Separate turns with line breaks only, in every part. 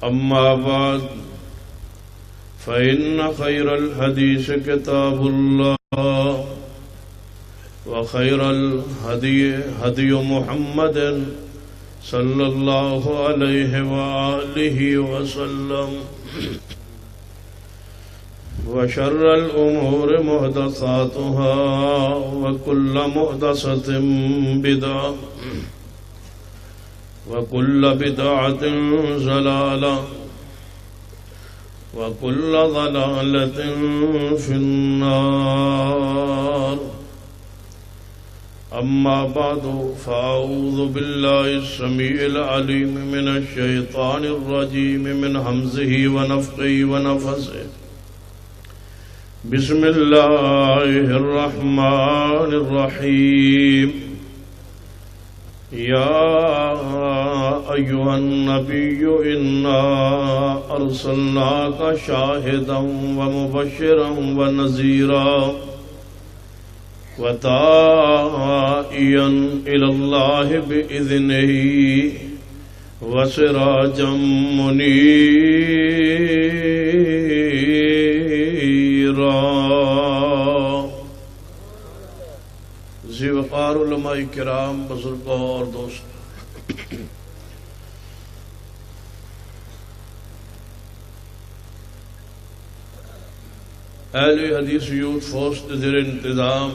أما بعد فإن خير الحديث كتاب الله وخير الهدي هدي محمد صلى الله عليه وآله وسلم وشر الأمور محدثاتها وكل محدثة بدعة وكل بدعة ضلالة وكل ضلالة في النار. أما بعد فأعوذ بالله السميع العليم من الشيطان الرجيم من همزه ونفخه ونفثه. بسم الله الرحمن الرحيم. يا أيها النبي إنا أرسلناك شاهدا ومبشرا ونذيرا وداعيا إلى الله بإذنه وسراجا منيرا. ذوقار علماء کرام، بزرگوں اور دوستوں، اہل حدیث یوتھ فورس کے زیر انتظام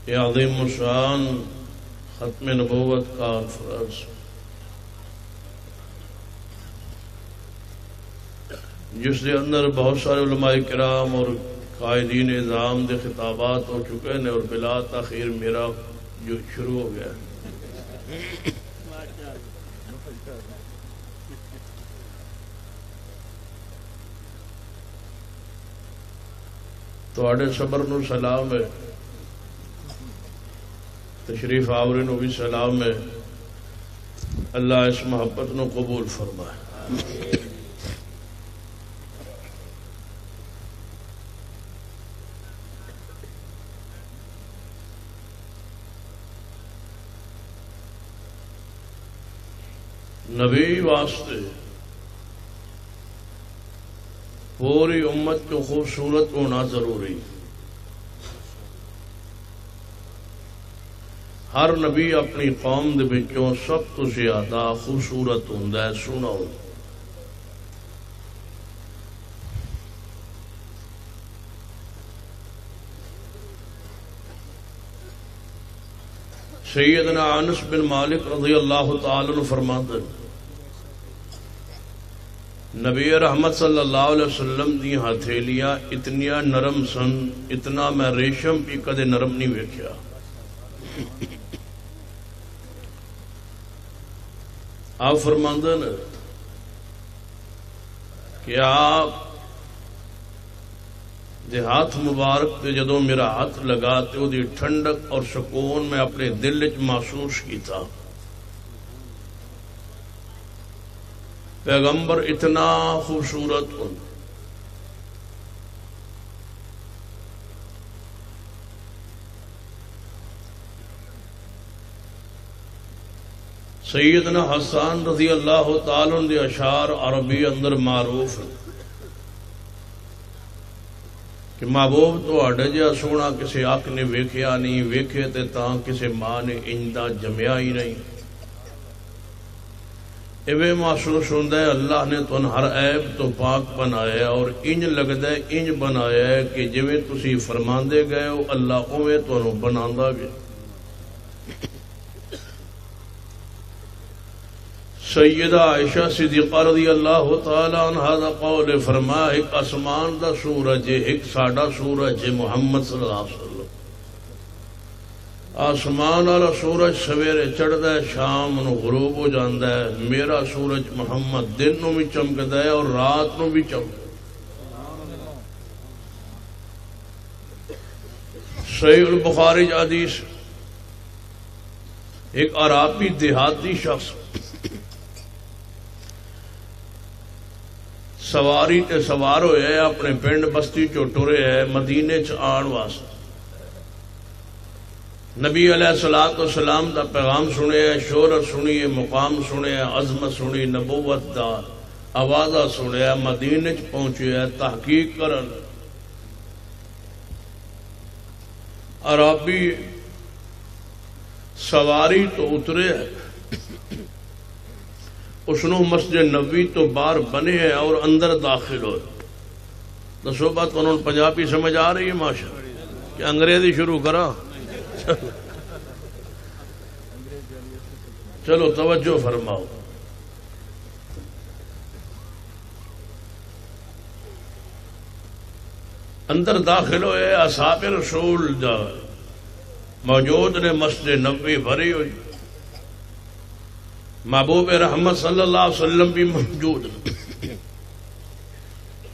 یہ عظیم الشان ختم نبوت کانفرنس جس کے اندر بہت سارے علماء کرام اور قائدین نظام دے خطابات ہو چکے ہیں اور بلا تاخیر میرا جو شروع ہو گیا ہے. تواڈے صبر نو سلام ہے، تشریف آوری نو بھی سلام ہے. اللہ اس محبت نو قبول فرمائے. نبی واسطے پوری امت کو خوبصورت ہونا ضروری. ہر نبی اپنی قوم دے وچوں سب تو زیادہ خوبصورت ہوندا ہے، سونا ہوندا ہے. سیدنا انس بن مالک رضی اللہ تعالی عنہ فرماتے ہیں نبی رحمت صلی اللہ علیہ وسلم دی ہتھیلیاں اتنیاں نرم سن، اتنا میں ریشم بھی کدے نرم نہیں ویکھیا. آپ فرماندے ہیں کہ آپ دے ہاتھ مبارک تے جدوں میرا ہاتھ لگا تے وہ دی ٹھنڈک اور سکون میں اپنے دل وچ محسوس کیتا. پیغمبر اتنا خوبصورت ہوں. سیدنا حسان رضی اللہ تعالی عنہ دے اشعار عربی اندر معروف ہیں کہ محبوب تہاڈے جہا سونا کسی اکھ نے ویکھیا نہیں، ویکھے تے تاں کسی ماں نے انجدا جمیا ہی نہیں. ایویں محسوس ہوتا ہے اللہ نے تن ہر عیب تو پاک بنایا اور انج لگتا ہے انج بنایا ہے کہ جویں تسی فرماندے گئے ہو اللہ اویں تانوں بناندا گیا. سیدہ عائشہ صدیقہ رضی اللہ تعالی عنہا دا قول فرمایا ایک آسمان دا سورج ہے، ایک ساڈا سورج ہے محمد صلی اللہ علیہ وسلم. آسمان والا سورج سویرے چڑھتا ہے، شام نو غروب ہو جاتا ہے. میرا سورج محمد دن نو بھی چمکتا ہے اور رات نو بھی چمکتا ہے. صحیح البخاری حدیث، ایک عربی دیہاتی شخص سواری تے سوار ہوئے ہے، اپنے پنڈ بستی چو ٹرے ہے مدینے چ آن واسطے. نبی علیہ الصلوۃ والسلام دا پیغام سنیا، شہرت سنی، مقام سنیا، عظمت سنی، نبوت دا آوازہ سنیا، مدینے چ پہنچیا، تحقیق کرن عربی سواری تو اترے اس نو مسجد نبوی تو باہر بنے ہیں اور اندر داخل ہوئے. دسو بات انہوں پنجابی سمجھ آ رہی ہے ماشاء کہ انگریزی شروع کرا؟ چلو توجہ فرماؤ. اندر داخل ہوئے، اصحاب رسول دا موجود نے، مسجد نبوی بھری ہوئی، محبوب رحمت صلی اللہ علیہ وسلم بھی موجود.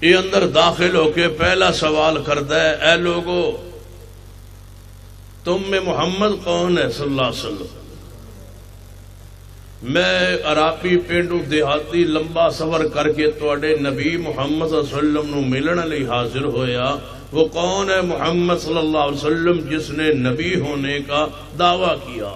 یہ اندر داخل ہو کے پہلا سوال کرتا ہے، اے لوگو تم میں محمد کون ہے صلی اللہ علیہ وسلم؟ میں عراقی پینڈو دیہاتی لمبا سفر کر کے تواڈے نبی محمد صلی اللہ علیہ وسلم نو ملن لئی حاضر ہویا. وہ کون ہے محمد صلی اللہ علیہ وسلم جس نے نبی ہونے کا دعویٰ کیا؟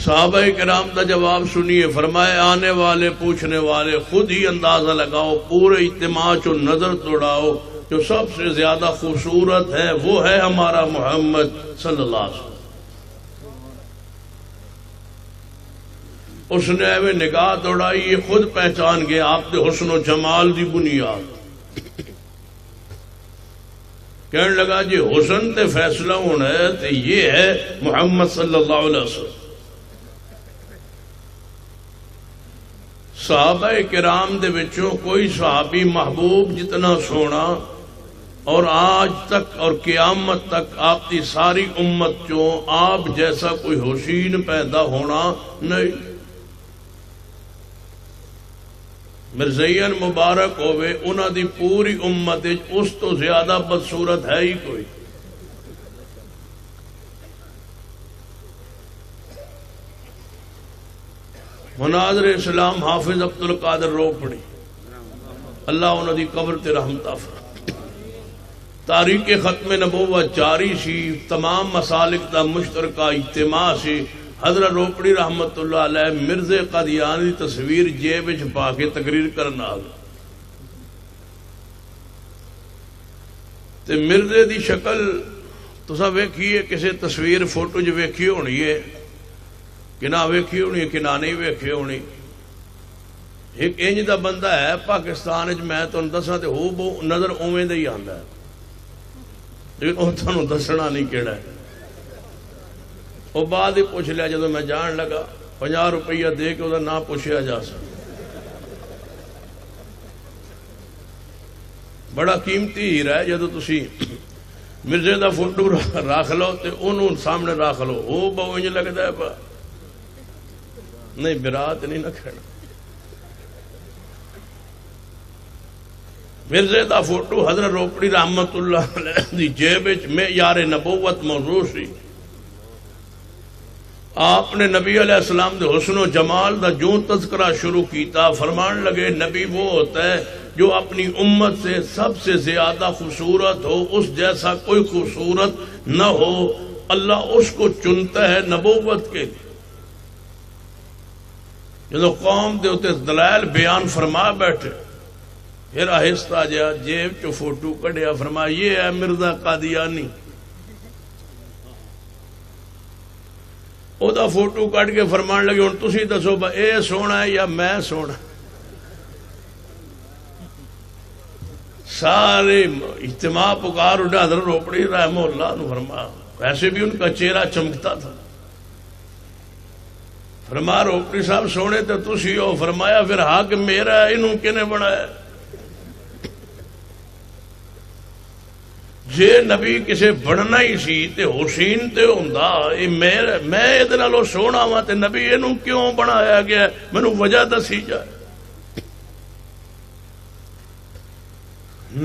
صحابہ کرام کا جواب سنیے. فرمائے آنے والے پوچھنے والے خود ہی اندازہ لگاؤ، پورے اجتماع چو نظر توڑاؤ، جو سب سے زیادہ خوبصورت ہے وہ ہے ہمارا محمد صلی اللہ علیہ وسلم. اس نے ایویں نگاہ دوڑائی، یہ خود پہچان گیا آپ دے حسن و جمال دی بنیاد. کہنے لگا جی حسن تے فیصلہ ہونا ہے تے یہ ہے محمد صلی اللہ علیہ وسلم. صحابہ کرام دے وچوں کوئی صحابی محبوب جتنا سونا اور آج تک اور قیامت تک آپ کی ساری امت چوں آپ جیسا کوئی حسین پیدا ہونا نہیں. مرزین مبارک ہوئے انہاں دی پوری امت اس تو زیادہ بدصورت ہے ہی کوئی. مناظر اسلام حافظ عبد القادر روپڑی اللہ انہاں دی قبر تے رحمت فرمائے. تاریخ ختم نبوت جاری سی، تمام مسالک دا مشترکہ اجتماع سی. حضرت روپڑی رحمت اللہ علیہ مرزے قادیانی تصویر جیب وچ پا کے تقریر کرنا آ گیا. تے مرزے دی شکل تساں ویکھیے کسے تصویر فوٹو جو ویکھی ہونی ہے کہ نہ ویکھی ہونی ہے کہ نہ نہیں ویکھی ہونی. ایک انج دا بندہ ہے پاکستان وچ، میں تانوں دساں تے ہو بو نظر اوویں دا ہی آندا ہے، لیکن وہ تانوں دسنا نہیں کیڑا ہے. وہ بعد ہی پوچھ لیا جدو میں جان لگا، 50 روپیہ دے کے وہ نہ پوچھا جا سکتا. بڑا قیمتی ہیرا ہے. جدو تسی مرزے دا فوٹو رکھ لو تے انہوں سامنے رکھ لو، وہ بہو انج لگتا ہے پا نہیں برات نہیں نہ کھڑا. مرزے دا فوٹو حضرت روپڑی رحمت اللہ علیہ دی جیب میں یار نبوت موضوع سی. آپ نے نبی علیہ السلام دے حسن و جمال دا جو تذکرہ شروع کیتا، فرمان لگے نبی وہ ہوتا ہے جو اپنی امت سے سب سے زیادہ خوبصورت ہو، اس جیسا کوئی خوبصورت نہ ہو. اللہ اس کو چنتا ہے نبوت کے لیے. جدو قوم دے ہوتے دلائل بیان فرما بیٹھے، پھر آہستہ جا جیب چو فوٹو کڑیا، فرمایا یہ ہے مرزا قادیانی. او دا فوٹو کٹ کے فرمان لگے ہن تسی دسو با اے سونا ہے یا میں سونا. سارے اجتماع پکار اٹھا حضرت روپڑی رحمہ اللہ نے فرمایا، ویسے بھی ان کا چہرہ چمکتا تھا. فرمایا روپڑی صاحب سونے تے تسی ہو. فرمایا پھر حق میرا ہے، انہوں کنے بنایا؟ جے نبی کسے بڑھنا ہی سی تے حسین تے ہوندا، میں ادھر نالوں سونا ہوا تے نبی اینوں کیوں بنایا گیا؟ مینوں وجہ دسی جائے.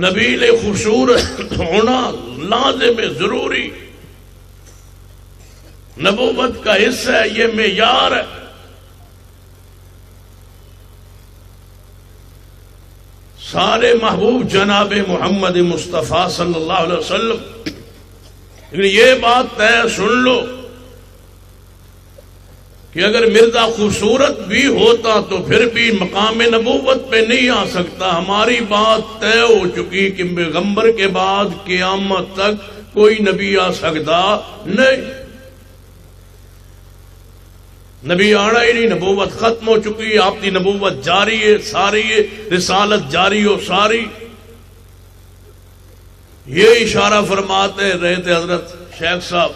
نبی لے خوبصورت ہونا لازم ضروری، نبوت کا حصہ ہے، یہ معیار ہے. سارے محبوب جناب محمد مصطفیٰ صلی اللہ علیہ وسلم لیکن یہ بات طے سن لو کہ اگر مرزا خوبصورت بھی ہوتا تو پھر بھی مقام نبوت پہ نہیں آ سکتا. ہماری بات طے ہو چکی کہ پیغمبر کے بعد قیامت تک کوئی نبی آ سکتا نہیں. نبی آنا ہی نہیں، نبوت ختم ہو چکی ہے. آپ کی نبوت جاری ہے ساری ہے، رسالت جاری ہو ساری. یہ اشارہ فرماتے رہے تھے حضرت شیخ صاحب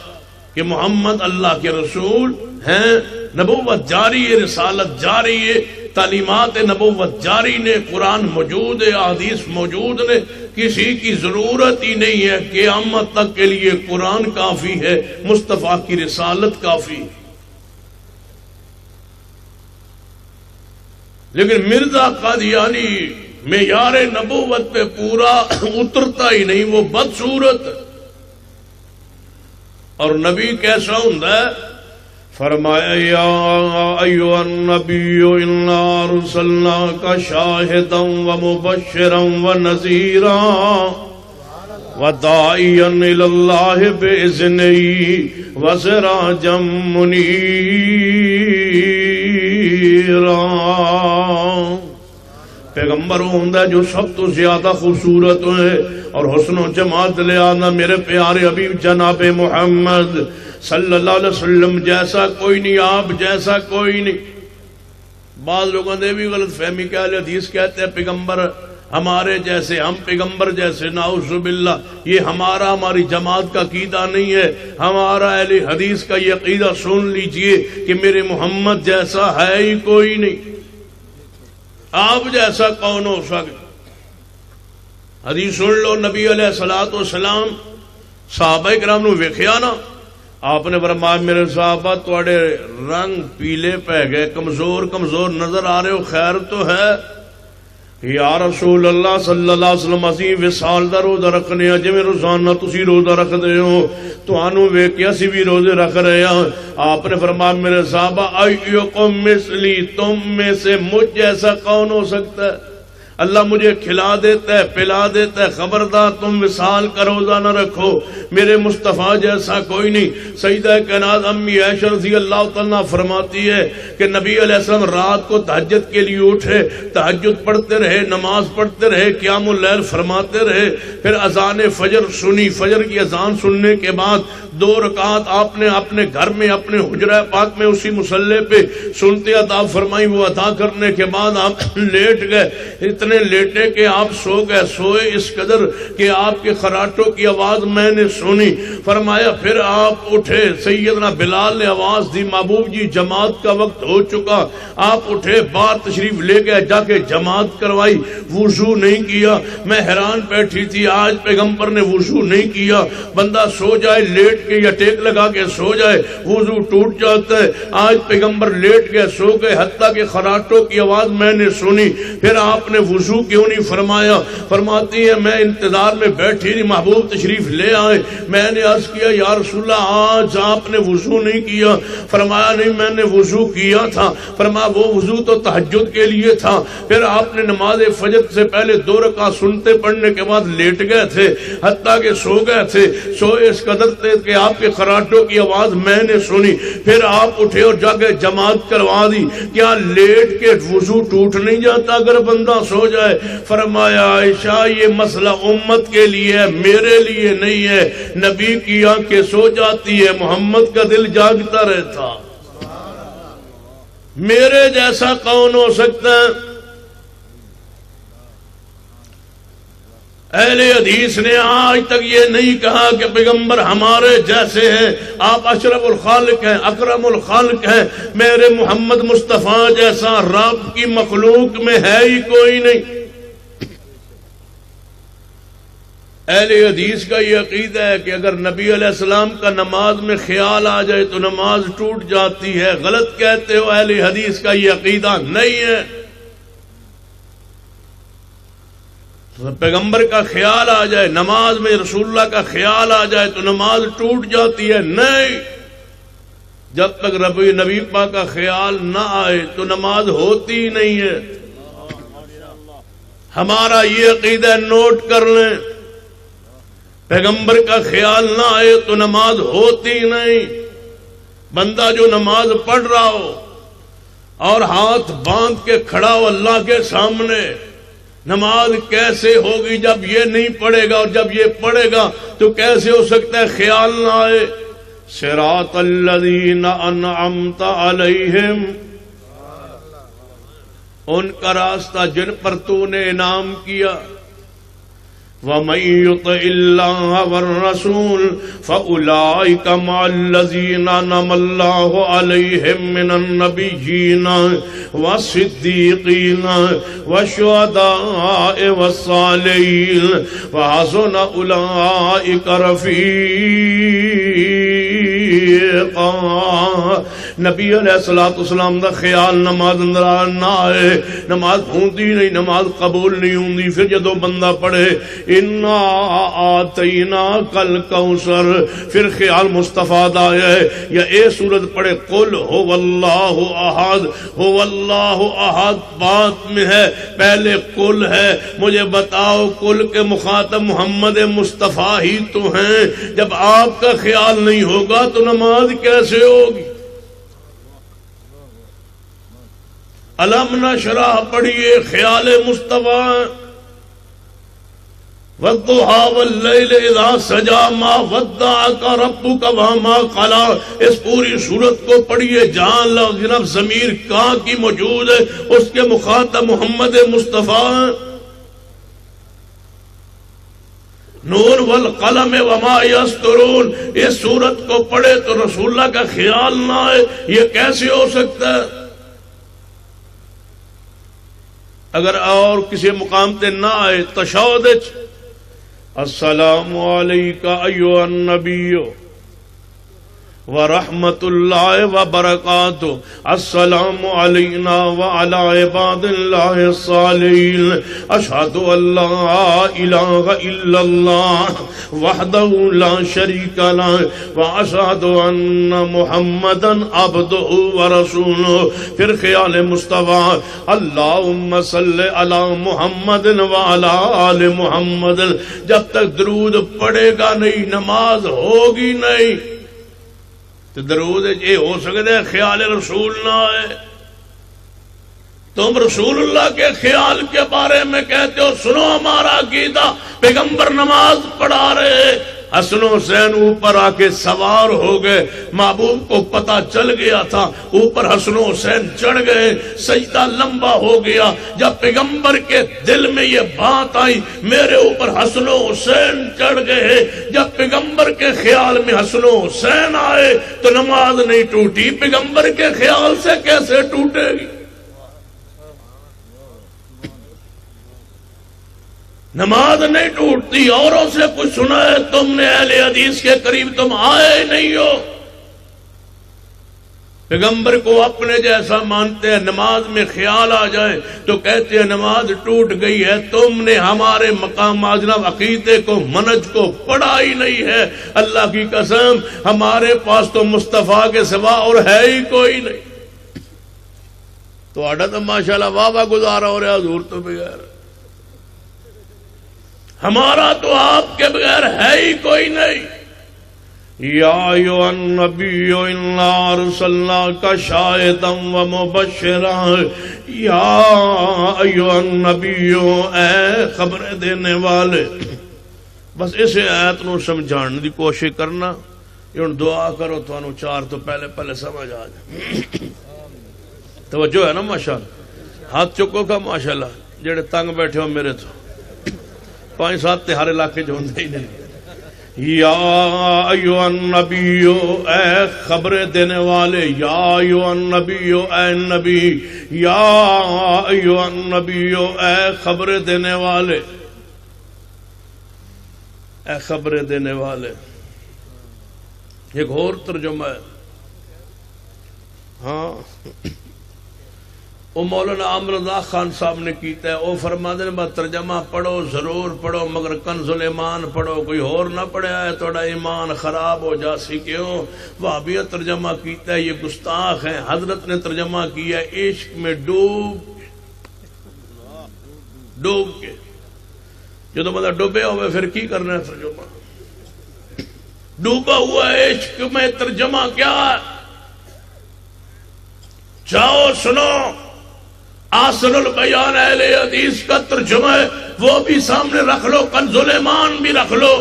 کہ محمد اللہ کے رسول ہیں، نبوت جاری ہے، رسالت جاری ہے، تعلیمات نبوت جاری نے، قرآن موجود ہے، حدیث موجود نے. کسی کی ضرورت ہی نہیں ہے. قیامت تک کے لیے قرآن کافی ہے، مصطفیٰ کی رسالت کافی. لیکن مرزا قادیانی معیار نبوت پہ پورا اترتا ہی نہیں، وہ بدصورت. اور نبی کیسا ہوندا ہے؟ فرمایا یا ایھا النبی انا ارسلناک شاہدا ومبشرا ونذیرا وداعیا الی اللہ باذنہ وسراجا منیرا. پیغمبر ہوندا جو سب تو زیادہ خوبصورت ہے اور حسن و جمال لے آنا میرے پیارے حبیب جناب محمد صلی اللہ علیہ وسلم جیسا کوئی نہیں، آپ جیسا کوئی نہیں. بعض لوگوں نے بھی غلط فہمی کہ اہل حدیث کہتے ہیں پیغمبر ہمارے جیسے، ہم پیغمبر جیسے. نعوذ باللہ، یہ ہماری جماعت کا عقیدہ نہیں ہے. ہمارا اہل حدیث کا یہ عقیدہ سن لیجئے کہ میرے محمد جیسا ہے ہی کوئی نہیں. آپ جیسا کون ہو سکتا؟ حدیث سن لو. نبی علیہ الصلوۃ والسلام صحابہ کرام نو ویکھیا نا، آپ نے فرمایا میرے صحابہ تواڈے رنگ پیلے پہ گئے، کمزور کمزور نظر آ رہے ہو، خیر تو ہے؟ یا رسول اللہ صلی اللہ علیہ وسلم اسی وصال دا روزہ رکھنے ہیں جویں روزانہ تسی روزہ رکھدے ہو، تانوں ویکھ کے اسی بھی روزے رکھ رہے ہیں. آپ نے فرمایا میرے صحابہ ایکم مثلی، تم میں سے مجھ جیسا کون ہو سکتا ہے؟ اللہ مجھے کھلا دیتا ہے، پلا دیتا ہے، خبردار تم وصال کا روزہ نہ رکھو. میرے مصطفیٰ جیسا کوئی نہیں. سیدہ کائنات امی عائشہ رضی اللہ تعالیٰ فرماتی ہے کہ نبی علیہ السلام رات کو تہجد کے لیے اٹھے، تہجد پڑھتے رہے، نماز پڑھتے رہے، قیام اللیل فرماتے رہے. پھر اذان فجر سنی، فجر کی اذان سننے کے بعد 2 رکعت آپ نے اپنے گھر میں اپنے حجرہ پاک میں اسی مصلی پہ سنتے عطا فرمائی. وہ عطا کرنے کے بعد آپ لیٹ گئے، اتنے لیٹے کہ آپ سو گئے. سوئے اس قدر کہ آپ کے خراٹوں کی آواز میں نے سنی. فرمایا پھر آپ اٹھے، سیدنا بلال نے آواز دی محبوب جی جماعت کا وقت ہو چکا. آپ اٹھے، باہر تشریف لے گئے، جا کے جماعت کروائی. وضو نہیں کیا. میں حیران بیٹھی تھی، آج پیغمبر نے وضو نہیں کیا. بندہ سو جائے لیٹ کے یا ٹیک لگا کے سو جائے وضو ٹوٹ جاتا ہے. آج پیغمبر لیٹ گئے، سو گئے، حتیٰ کہ خراٹوں کی آواز میں نے سنی. پھر آپ نے وضو کیوں نہیں فرمایا؟ فرماتی ہے میں انتظار میں بیٹھی نہیں، محبوب تشریف لے آئے. میں نے عرض کیا یا رسول اللہ آج آپ نے وضو نہیں کیا؟ فرمایا نہیں میں نے وضو کیا تھا. فرمایا وہ وضو تو تہجد کے لیے تھا. پھر آپ نے نماز فجر سے پہلے 2 رکعت سنتے پڑھنے کے بعد لیٹ گئے تھے، حتیٰ کہ سو گئے تھے. سوئے اس قدر تھے کہ آپ کے خراٹوں کی آواز میں نے سنی. پھر آپ اٹھے اور جا کے جماعت کروا دی. کیا لیٹ کے وضو ٹوٹ نہیں جاتا اگر بندہ سو جائے؟ فرمایا عائشہ یہ مسئلہ امت کے لیے ہے، میرے لیے نہیں ہے. نبی کی آنکھیں سو جاتی ہے، محمد کا دل جاگتا رہتا. میرے جیسا کون ہو سکتا ہے؟ اہل حدیث نے آج تک یہ نہیں کہا کہ پیغمبر ہمارے جیسے ہیں. آپ اشرف الخالق ہیں، اکرم الخالق ہیں. میرے محمد مصطفیٰ جیسا رب کی مخلوق میں ہے ہی کوئی نہیں. اہل حدیث کا یہ عقیدہ ہے کہ اگر نبی علیہ السلام کا نماز میں خیال آ جائے تو نماز ٹوٹ جاتی ہے. غلط کہتے ہو، اہل حدیث کا یہ عقیدہ نہیں ہے. پیغمبر کا خیال آ جائے نماز میں، رسول اللہ کا خیال آ جائے تو نماز ٹوٹ جاتی ہے؟ نہیں. جب تک نبی پاک کا خیال نہ آئے تو نماز ہوتی ہی نہیں ہے. ہمارا یہ عقیدہ نوٹ کر لیں. پیغمبر کا خیال نہ آئے تو نماز ہوتی نہیں. بندہ جو نماز پڑھ رہا ہو اور ہاتھ باندھ کے کھڑا ہو اللہ کے سامنے، نماز کیسے ہوگی جب یہ نہیں پڑھے گا، اور جب یہ پڑھے گا تو کیسے ہو سکتا ہے خیال نہ آئے. صراط الذین انعمت علیہم، ان کا راستہ جن پر تو نے انعام کیا. وَمَن يُطِعِ اللَّهَ وَالرَّسُولَ فَأُولَٰئِكَ مَعَ الَّذِينَ أَنْعَمَ اللَّهُ عَلَيْهِم مِّنَ النَّبِيِّينَ وَالصِّدِّيقِينَ وَالشُّهَدَاءِ وَالصَّالِحِينَ وَحَسُنَ أُولَٰئِكَ رَفِيقًا. نبی علیہ الصلوۃ والسلام دا خیال نماز اندر نہ آئے، نماز ہوندی نہیں، نماز قبول نہیں ہوندی. پھر جدو بندہ پڑھے انا آتیناک الکوثر، پھر خیال مصطفیٰ دا ہے. یا اے سورت پڑھے قل هو اللہ احد، هو اللہ احد بات میں ہے، پہلے قل ہے. مجھے بتاؤ قل کے مخاطب محمد مصطفیٰ ہی تو ہیں. جب آپ کا خیال نہیں ہوگا تو نماز کیسے ہوگی؟ علم نشرح پڑھیے، خیال مصطفیٰ. وَالضُّحَىٰ وَاللَّيْلِ إِذَا سَجَىٰ مَا وَدَّعَكَ رَبُّكَ وَمَا قَلَىٰ. اس پوری سورت کو پڑھیے، جہاں جناب ضمیر کہاں کی موجود ہے اس کے مخاطب محمد مصطفیٰ. نون والقلم وما یسطرون، اس سورت کو پڑھے تو رسول اللہ کا خیال نہ آئے، یہ کیسے ہو سکتا ہے؟ اگر اور کسی مقام تے نہ آئے تشہد السلام علیکہ ایھا النبی ورحمت اللہ وبرکاتہ، السلام علینا وعلی عباد اللہ الصالحین، اشہد ان لا الہ الا اللہ وحدہ لا شریک لہ واشہد ان محمدا عبدہ ورسولہ. پھر خیال مصطفیٰ اللہم صلی علی محمد وعلی آل محمد. جب تک درود پڑھے گا نہیں نماز ہوگی نہیں. تو درود یہ ہو سکتا ہے خیال رسول نہ آئے؟ تم رسول اللہ کے خیال کے بارے میں کہتے ہو سنو ہمارا عقیدہ. پیغمبر نماز پڑھا رہے، حسن و حسین اوپر آ کے سوار ہو گئے، محبوب کو پتہ چل گیا تھا، اوپر حسن و حسین چڑھ گئے، سجدہ لمبا ہو گیا. جب پیغمبر کے دل میں یہ بات آئی میرے اوپر حسن و حسین چڑھ گئے، جب پیغمبر کے خیال میں حسن و حسین آئے تو نماز نہیں ٹوٹی. پیغمبر کے خیال سے کیسے ٹوٹے گی؟ نماز نہیں ٹوٹتی. اوروں سے کچھ سنا ہے تم نے، اہل حدیث کے قریب تم آئے نہیں ہو. پیغمبر کو اپنے جیسا مانتے ہیں، نماز میں خیال آ جائے تو کہتے ہیں نماز ٹوٹ گئی ہے. تم نے ہمارے مقام جناب عقیدے کو منہج کو پڑھا ہی نہیں ہے. اللہ کی قسم ہمارے پاس تو مصطفیٰ کے سوا اور ہے ہی کوئی نہیں. تو آڈا تو ماشاءاللہ واہ واہ گزارا ہو رہا، حضور تو بغیر ہمارا تو آپ کے بغیر ہے ہی کوئی نہیں. یا ایھا النبی انا ارسلناک شاہدا ومبشرا، یا ایھا النبی اے خبر دینے والے. بس اسے آیت نو سمجھان دی کوشش کرنا. یہ دعا کرو تو چار تو پہلے سمجھ آ جائے. توجہ ہے نا ماشاءاللہ. ہاتھ چکو کا ماشاءاللہ جڑے تنگ بیٹھے ہو میرے تو 5-7 تے ہر علاقے جو ہوندے ہی نہیں. یا ایھا النبی اے خبر دینے والے، یا ایھا النبی اے نبی، یا ایھا النبی اے خبر دینے والے، اے خبر دینے والے. ایک اور ترجمہ ہے. ہاں وہ مولانا عامر رضا خان صاحب نے کیتا ہے. وہ فرماتے ہیں بس ترجمہ پڑھو ضرور پڑھو مگر کنز الایمان پڑھو، کوئی اور نہ پڑھیا ہے توڑا ایمان خراب ہو جا سی. کیوں؟ وہابیہ ترجمہ کیتا ہے، یہ گستاخ ہیں. حضرت نے ترجمہ کیا ہے عشق میں ڈوب کے. جدو بندہ ڈوبے ہوئے پھر کی کرنا ہے ترجمہ؟ ڈوبا ہوا ہے عشق میں ترجمہ کیا ہے؟ جاؤ سنو آسن البیان اہل حدیث کا ترجمہ ہے، وہ بھی سامنے رکھ لو، کنز الایمان بھی رکھ لو۔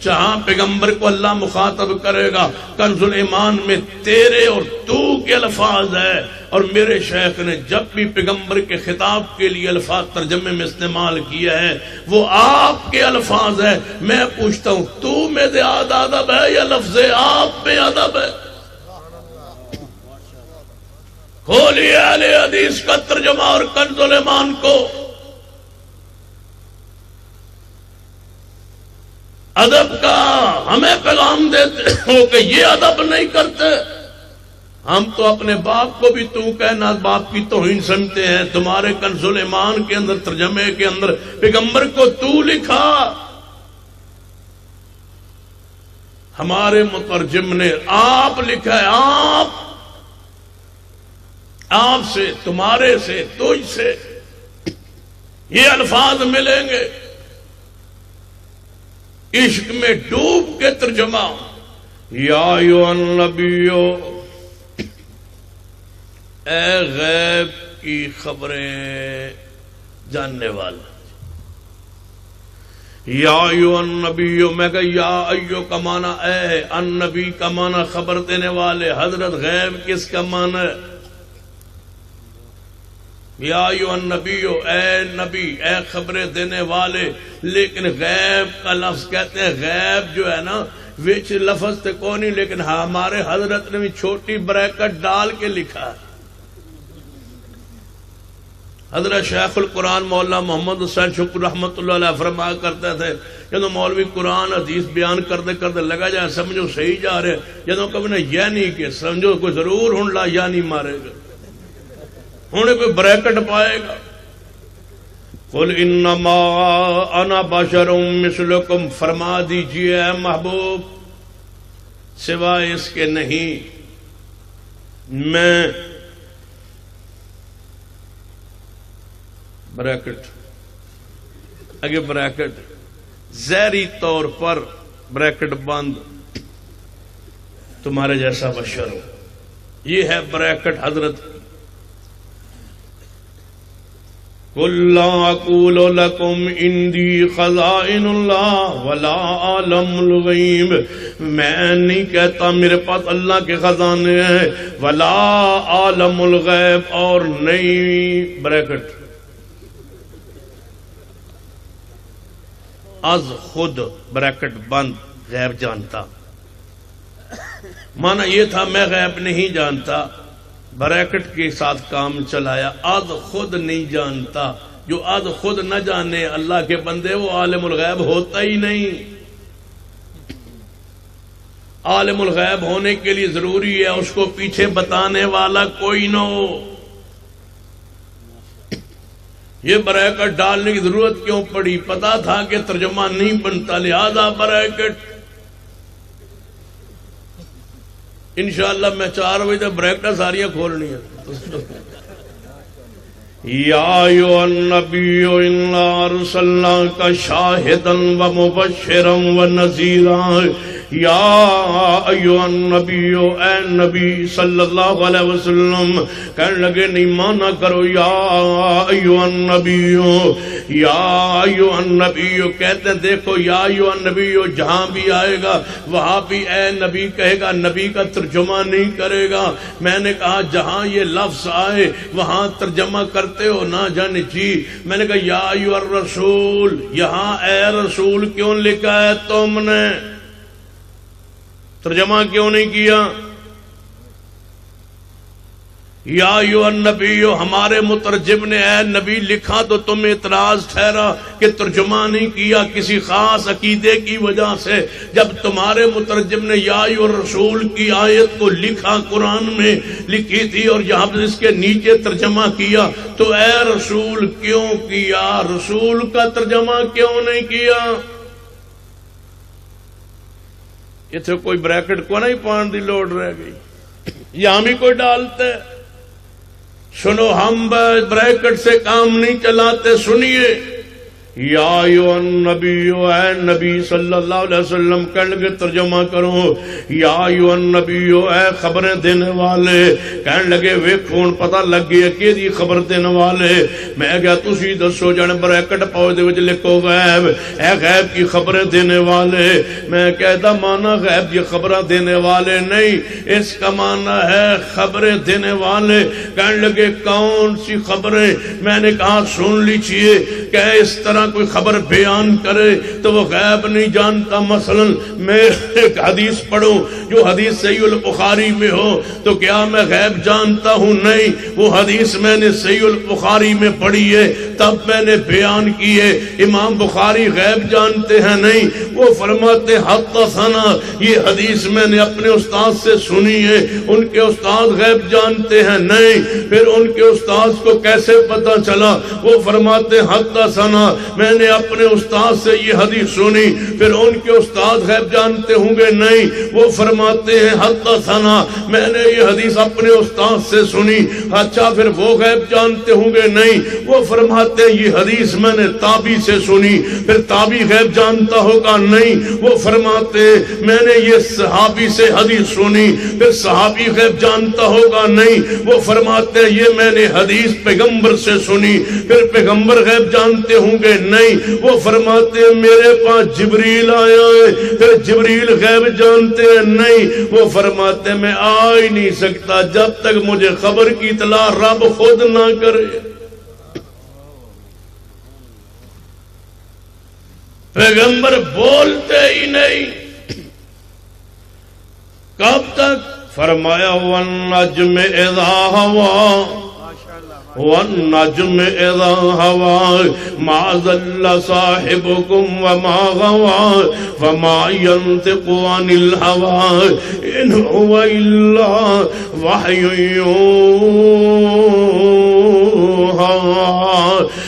جہاں پیغمبر کو اللہ مخاطب کرے گا کنز الایمان میں تیرے اور تو کے الفاظ ہے، اور میرے شیخ نے جب بھی پیغمبر کے خطاب کے لیے الفاظ ترجمے میں استعمال کیا ہے وہ آپ کے الفاظ ہے۔ میں پوچھتا ہوں تو میں دے ادب ہے یا لفظ آپ میں ادب ہے؟ کھولیے اہل حدیث کا ترجمہ اور کنز الایمان کو۔ ادب کا ہمیں پیغام دیتے ہو کہ یہ ادب نہیں کرتے۔ ہم تو اپنے باپ کو بھی تو کہنا باپ کی توہین سمجھتے ہیں۔ تمہارے کنز الایمان کے اندر ترجمے کے اندر پیغمبر کو تو لکھا، ہمارے مترجم نے آپ لکھا ہے، آپ سے، تمہارے سے، تجھ سے یہ الفاظ ملیں گے۔ عشق میں ڈوب کے ترجمہ، یا ایھا النبیو، اے غیب کی خبریں جاننے والا، یا ایھا النبیو، میں کہا یا ایھا کا معنی اے، النبی کا معنی خبر دینے والے، حضرت غیب کس کا معنی ہے؟ یا ایھا النبیو، اے نبی، اے خبریں دینے والے، لیکن غیب کا لفظ کہتے ہیں، غیب جو ہے نا وچ لفظ تے کو نہیں، لیکن ہمارے حضرت نے بھی چھوٹی بریکٹ ڈال کے لکھا ہے۔ حضرت شیخ القرآن مولانا محمد حسین شکر رحمت اللہ علیہ فرمایا کرتے تھے جدو مولوی قرآن حدیث بیان کرتے کرتے لگا جائے سمجھو صحیح جا رہے، جدو کبھی نے یہ نہیں کہ سمجھو کوئی ضرور ہن لا یا نہیں مارے گا، ہونے کوئی بریکٹ پائے گا۔ قل انما انا بشر مثلکم، فرما دیجئے اے محبوب سوائے اس کے نہیں میں بریکٹ اگے بریکٹ ظاہری طور پر بریکٹ بند تمہارے جیسا بشر ہو، یہ ہے بریکٹ حضرت۔ قل لا اقول لكم عندي خزائن الله ولا اعلم الغیب، میں نہیں کہتا میرے پاس اللہ کے خزانے ہیں، ولا اعلم الغیب، اور نہیں بریکٹ از خود بریکٹ بند غیب جانتا۔ معنی یہ تھا میں غیب نہیں جانتا، بریکٹ کے ساتھ کام چلایا، از خود نہیں جانتا۔ جو از خود نہ جانے اللہ کے بندے وہ عالم الغیب ہوتا ہی نہیں۔ عالم الغیب ہونے کے لیے ضروری ہے اس کو پیچھے بتانے والا کوئی نہ ہو۔ یہ بریکٹ ڈالنے کی ضرورت کیوں پڑی؟ پتا تھا کہ ترجمہ نہیں بنتا، لہذا بریکٹ۔ انشاءاللہ میں 4 بجے تک بریکٹیں ساریاں کھولنی ہیں۔ یا ایھا النبی انا ارسلناک شاہدا ومبشرا ونذیرا، یا ایھا النبی، اے نبی صلی اللہ علیہ وسلم، کہنے لگے نہیں مانا کرو یا ایھا النبی، یا ایھا النبی، کہتے ہیں دیکھو یا ایھا النبی جہاں بھی آئے گا وہاں بھی اے نبی کہے گا، نبی کا ترجمہ نہیں کرے گا۔ میں نے کہا جہاں یہ لفظ آئے وہاں ترجمہ کرتے ہو نا جان جی؟ میں نے کہا یا ایھا الرسول، یہاں اے رسول کیوں لکھا ہے تم نے؟ ترجمہ کیوں نہیں کیا؟ یا ایھا النبی، ہمارے مترجم نے اے نبی لکھا تو تم اعتراض ٹھہرا کہ ترجمہ نہیں کیا کسی خاص عقیدے کی وجہ سے۔ جب تمہارے مترجم نے یا ایھا الرسول کی آیت کو لکھا، قرآن میں لکھی تھی، اور یہاں پر اس کے نیچے ترجمہ کیا تو اے رسول کیوں کیا؟ رسول کا ترجمہ کیوں نہیں کیا؟ یہ تو کوئی بریکٹ کو نہیں پان دی لوڑ رہ گئی، یہاں بھی کوئی ڈالتے۔ سنو ہم بریکٹ سے کام نہیں چلاتے، سنیے یا ایھا النبی، اے نبی صلی اللہ علیہ وسلم کہنے لگے ترجمہ کرو، یا ایھا النبی، اے خبریں دینے والے، کہنے لگے ویکھو ہن پتہ لگ گیا کہ دی خبر دینے والے، میں کہا تسی دسو جان بریکٹ پاؤ دے وچ لکھو غیب، اے غیب کی خبریں دینے والے، میں کہتا مانا غیب کی خبریں دینے والے نہیں، اس کا معنی ہے خبریں دینے والے۔ کہنے لگے کون سی خبریں؟ میں نے کہا سن لیجئے کہ اس طرح کوئی خبر بیان کرے تو وہ غیب نہیں جانتا۔ مثلا میں ایک حدیث پڑھوں جو حدیث صحیح البخاری میں ہو تو کیا میں غیب جانتا ہوں؟ نہیں، وہ حدیث میں نے صحیح البخاری میں پڑھی ہے تب میں نے بیان کی ہے۔ امام بخاری غیب جانتے ہیں نہیں، وہ فرماتے حدثنا، یہ حدیث میں نے اپنے استاد سے سنی ہے، ان کے استاد غیب جانتے ہیں نہیں۔ پھر ان کے استاد کو کیسے پتہ چلا؟ وہ فرماتے حدثنا، میں نے اپنے استاد سے یہ حدیث سنی۔ پھر ان کے استاد غیب جانتے ہوں گے نہیں، وہ فرماتے ہیں حدثنا، میں نے یہ حدیث اپنے استاد سے سنی۔ اچھا پھر وہ غیب جانتے ہوں گے نہیں، وہ فرماتے ہیں یہ حدیث میں نے تابعی سے سنی۔ پھر تابعی غیب جانتا ہوگا نہیں، وہ فرماتے ہیں میں نے یہ صحابی سے حدیث سنی۔ پھر صحابی غیب جانتا ہوگا نہیں، وہ فرماتے ہیں یہ میں نے حدیث پیغمبر سے سنی۔ پھر پیغمبر غیب جانتے ہوں گے نہیں، وہ فرماتے ہیں میرے پاس جبریل آیا ہے۔ پھر جبریل غیب جانتے ہیں نہیں، وہ فرماتے ہیں میں آ ہی نہیں سکتا جب تک مجھے خبر کی اطلاع رب خود نہ کرے۔ پیغمبر بولتے ہی نہیں، کب تک؟ فرمایا والنجم اذا ہوا، والنجم اذا ہوا ما ضل صاحبكم وما غوا وما ينطق عن الهوى ان هو الا وحی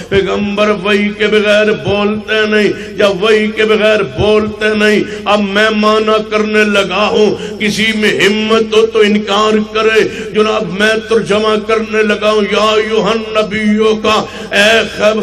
پیغمبر وحی کے بغیر بولتے نہیں، یا وحی کے بغیر بولتے نہیں۔ اب میں مانا کرنے لگا ہوں، کسی میں ہمت ہو تو انکار کرے۔ جناب میں ترجمہ کرنے لگا ہوں یا ایھا النبیوں کا، اے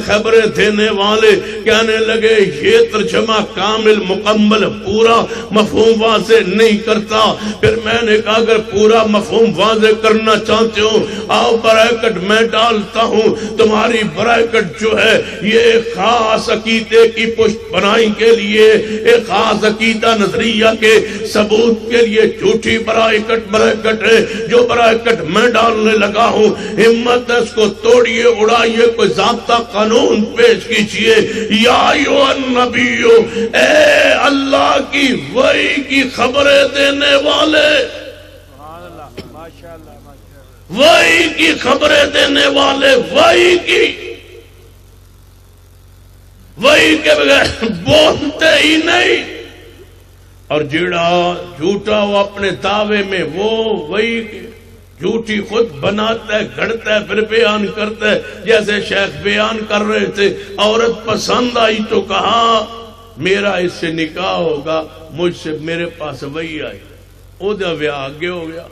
خبریں دینے والے، کہنے لگے یہ ترجمہ کامل مکمل پورا مفہوم واضح نہیں کرتا۔ پھر میں نے کہا اگر پورا مفہوم واضح کرنا چاہتے ہو آؤ بریکٹ میں ڈالتا ہوں، تمہاری بریکٹ جو ہے یہ خاص عقیدے کی پشت بنائی کے لیے، ایک خاص عقیدہ نظریہ کے ثبوت کے لیے جھوٹی بریکٹ ہے جو بریکٹ میں ڈالنے لگا ہوں۔ ہمت ہے اس کو توڑیے، اڑائیے، کوئی ضابطہ قانون پیش کیجئے۔ یا ایھا النبیو، اے اللہ کی وحی کی خبریں دینے والے، وحی کی خبریں دینے والے، وحی کے بغیر بولتے ہی نہیں۔ اور جڑا جھوٹا وہ اپنے دعوے میں وہ وحی جھوٹی خود بناتا ہے، گھڑتا ہے، پھر بیان کرتا ہے۔ جیسے شیخ بیان کر رہے تھے، عورت پسند آئی تو کہا میرا اس سے نکاح ہوگا، مجھ سے میرے پاس وحی آئی، او دا بیاہ آگے ہو گیا۔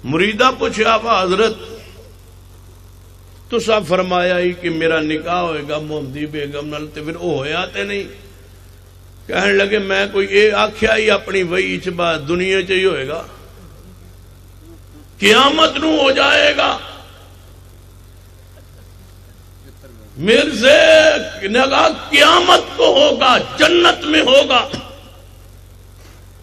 مریدہ پوچھے آپ حضرت تو سب فرمایا ہی کہ میرا نکاح ہوئے گا محمدی بیگم نال، تے پھر وہ ہویا تے نہیں۔ کہنے لگے میں کوئی اے آکھیا ہی اپنی وحی چ بات دنیا چ ہی ہوئے گا، قیامت نو ہو جائے گا۔ مرزے نے کہا قیامت کو ہوگا، جنت میں ہوگا۔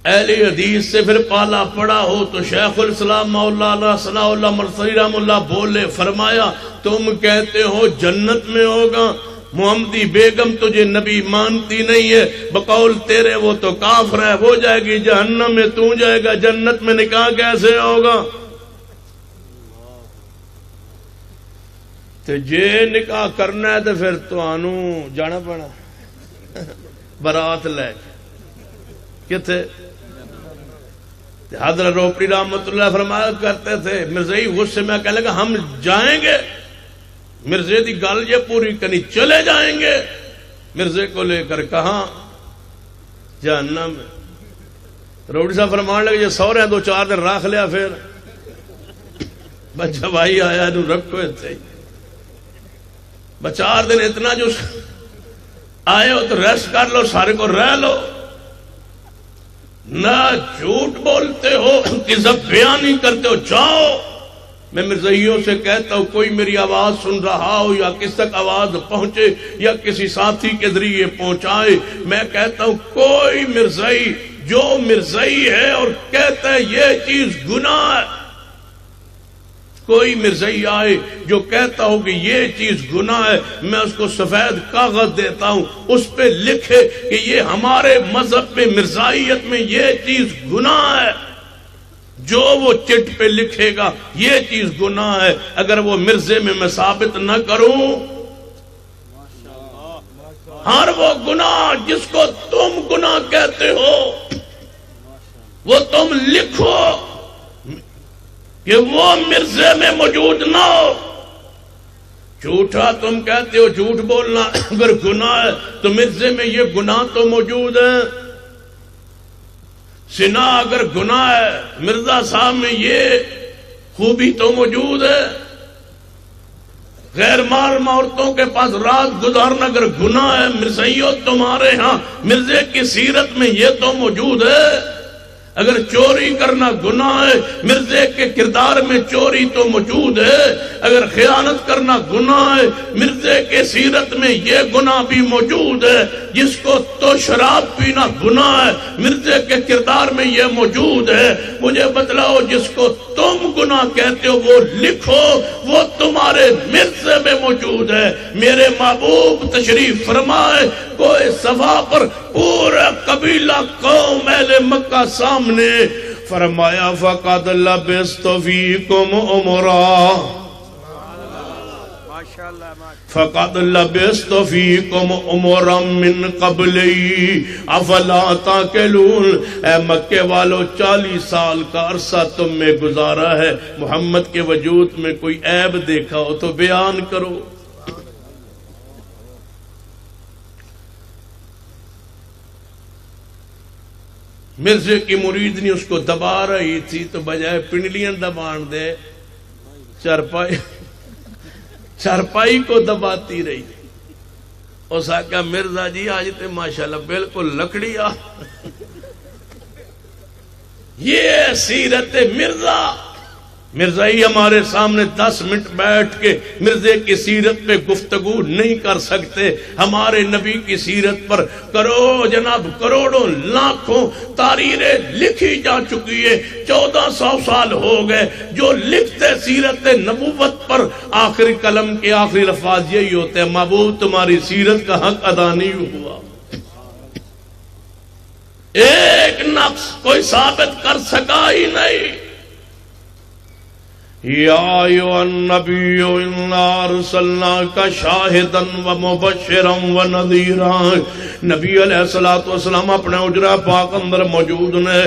اہل حدیث سے پھر پالا پڑا ہو تو شیخ الاسلام مولانا ثناء اللہ مرسلی رحم اللہ بولے، فرمایا تم کہتے ہو جنت میں ہوگا، محمدی بیگم تجھے نبی مانتی نہیں ہے، بقول تیرے وہ تو کافر ہے، وہ جائے گی جہنم میں، تو جائے گا جنت میں، نکاح کیسے ہوگا؟ تو جے نکاح کرنا ہے تو پھر تو آنو جانا پڑا برات لے کتے۔ حضرت روپڑی رحمت اللہ فرمایا کرتے تھے مرزائی غصے میں کہنے لگا ہم جائیں گے، مرزے دی گل یہ پوری کرنی، چلے جائیں گے۔ مرزے کو لے کر کہاں؟ جہنم میں۔ روپڑی صاحب فرمان لگے یہ سورے ہیں، 2-4 دن راکھ لیا، پھر بچہ بھائی آیا نو رکھو اتنے 4 دن اتنا جو آئے ہو تو ریسٹ کر لو، سارے کو رہ لو، نہ جھوٹ بولتے ہو، کذب بیان نہیں کرتے ہو، جاؤ۔ میں مرزائیوں سے کہتا ہوں کوئی میری آواز سن رہا ہو یا کس تک آواز پہنچے یا کسی ساتھی کے ذریعے پہنچائے، میں کہتا ہوں کوئی مرزائی جو مرزائی ہے اور کہتا ہے یہ چیز گناہ ہے، کوئی مرزائی آئے جو کہتا ہو کہ یہ چیز گناہ ہے، میں اس کو سفید کاغذ دیتا ہوں، اس پہ لکھے کہ یہ ہمارے مذہب میں مرزائیت میں یہ چیز گناہ ہے۔ جو وہ چٹ پہ لکھے گا یہ چیز گناہ ہے، اگر وہ مرزے میں ثابت نہ کروں، ہر وہ گناہ جس کو تم گناہ کہتے ہو وہ تم لکھو کہ وہ مرزے میں موجود نہ ہو۔ جھوٹا تم کہتے ہو، جھوٹ بولنا اگر گناہ ہے تو مرزے میں یہ گناہ تو موجود ہے۔ زنا اگر گناہ ہے مرزا صاحب میں یہ خوبی تو موجود ہے۔ غیر محرم عورتوں کے پاس رات گزارنا اگر گناہ ہے مرزائیوں تمہارے ہاں مرزے کی سیرت میں یہ تو موجود ہے۔ اگر چوری کرنا گناہ ہے مرزے کے کردار میں چوری تو موجود ہے۔ اگر خیانت کرنا گناہ ہے مرزے کے سیرت میں یہ گناہ بھی موجود ہے۔ جس کو تو شراب پینا گناہ ہے مرزے کے کردار میں یہ موجود ہے۔ مجھے بتلاؤ جس کو تم گناہ کہتے ہو وہ لکھو، وہ تمہارے مرزے میں موجود ہے۔ میرے محبوب تشریف فرمائے کوہ صفا پر پورا قبیلہ قوم اہل مکہ سامنے، فرمایا فَقَدْ لَبِثْتُ فِيكُمْ عُمُرًا فَقَدْ لَبِثْتُ فِيكُمْ عُمُرًا مِّن قَبْلِي أَفَلَا تَعْقِلُونَ۔ اے مکے والو 40 سال کا عرصہ تم میں گزارا ہے، محمد کے وجود میں کوئی عیب دیکھا ہو تو بیان کرو۔ مرزے کی مریدنی اس کو دبا رہی تھی تو بجائے پنڈلیاں دبان دے چارپائی کو دباتی رہی۔ اس آقا مرزا جی آج تے ماشاءاللہ بالکل لکڑیا۔ یہ سیرت مرزا، مرزائی ہمارے سامنے 10 منٹ بیٹھ کے مرزے کی سیرت پہ گفتگو نہیں کر سکتے۔ ہمارے نبی کی سیرت پر کروڑوں لاکھوں تحریریں لکھی جا چکی ہے، 1400 سال ہو گئے۔ جو لکھتے سیرت نبوت پر آخری قلم کے آخری الفاظ یہی ہوتے ہیں، محبوب تمہاری سیرت کا حق ادا نہیں ہوا۔ ایک نقص کوئی ثابت کر سکا ہی نہیں۔ یا ایھا النبی انا ارسلناک شاہدا ومبشرا ونذیرا۔ نبی علیہ الصلوۃ والسلام اپنے حجرہ پاک اندر موجود نے،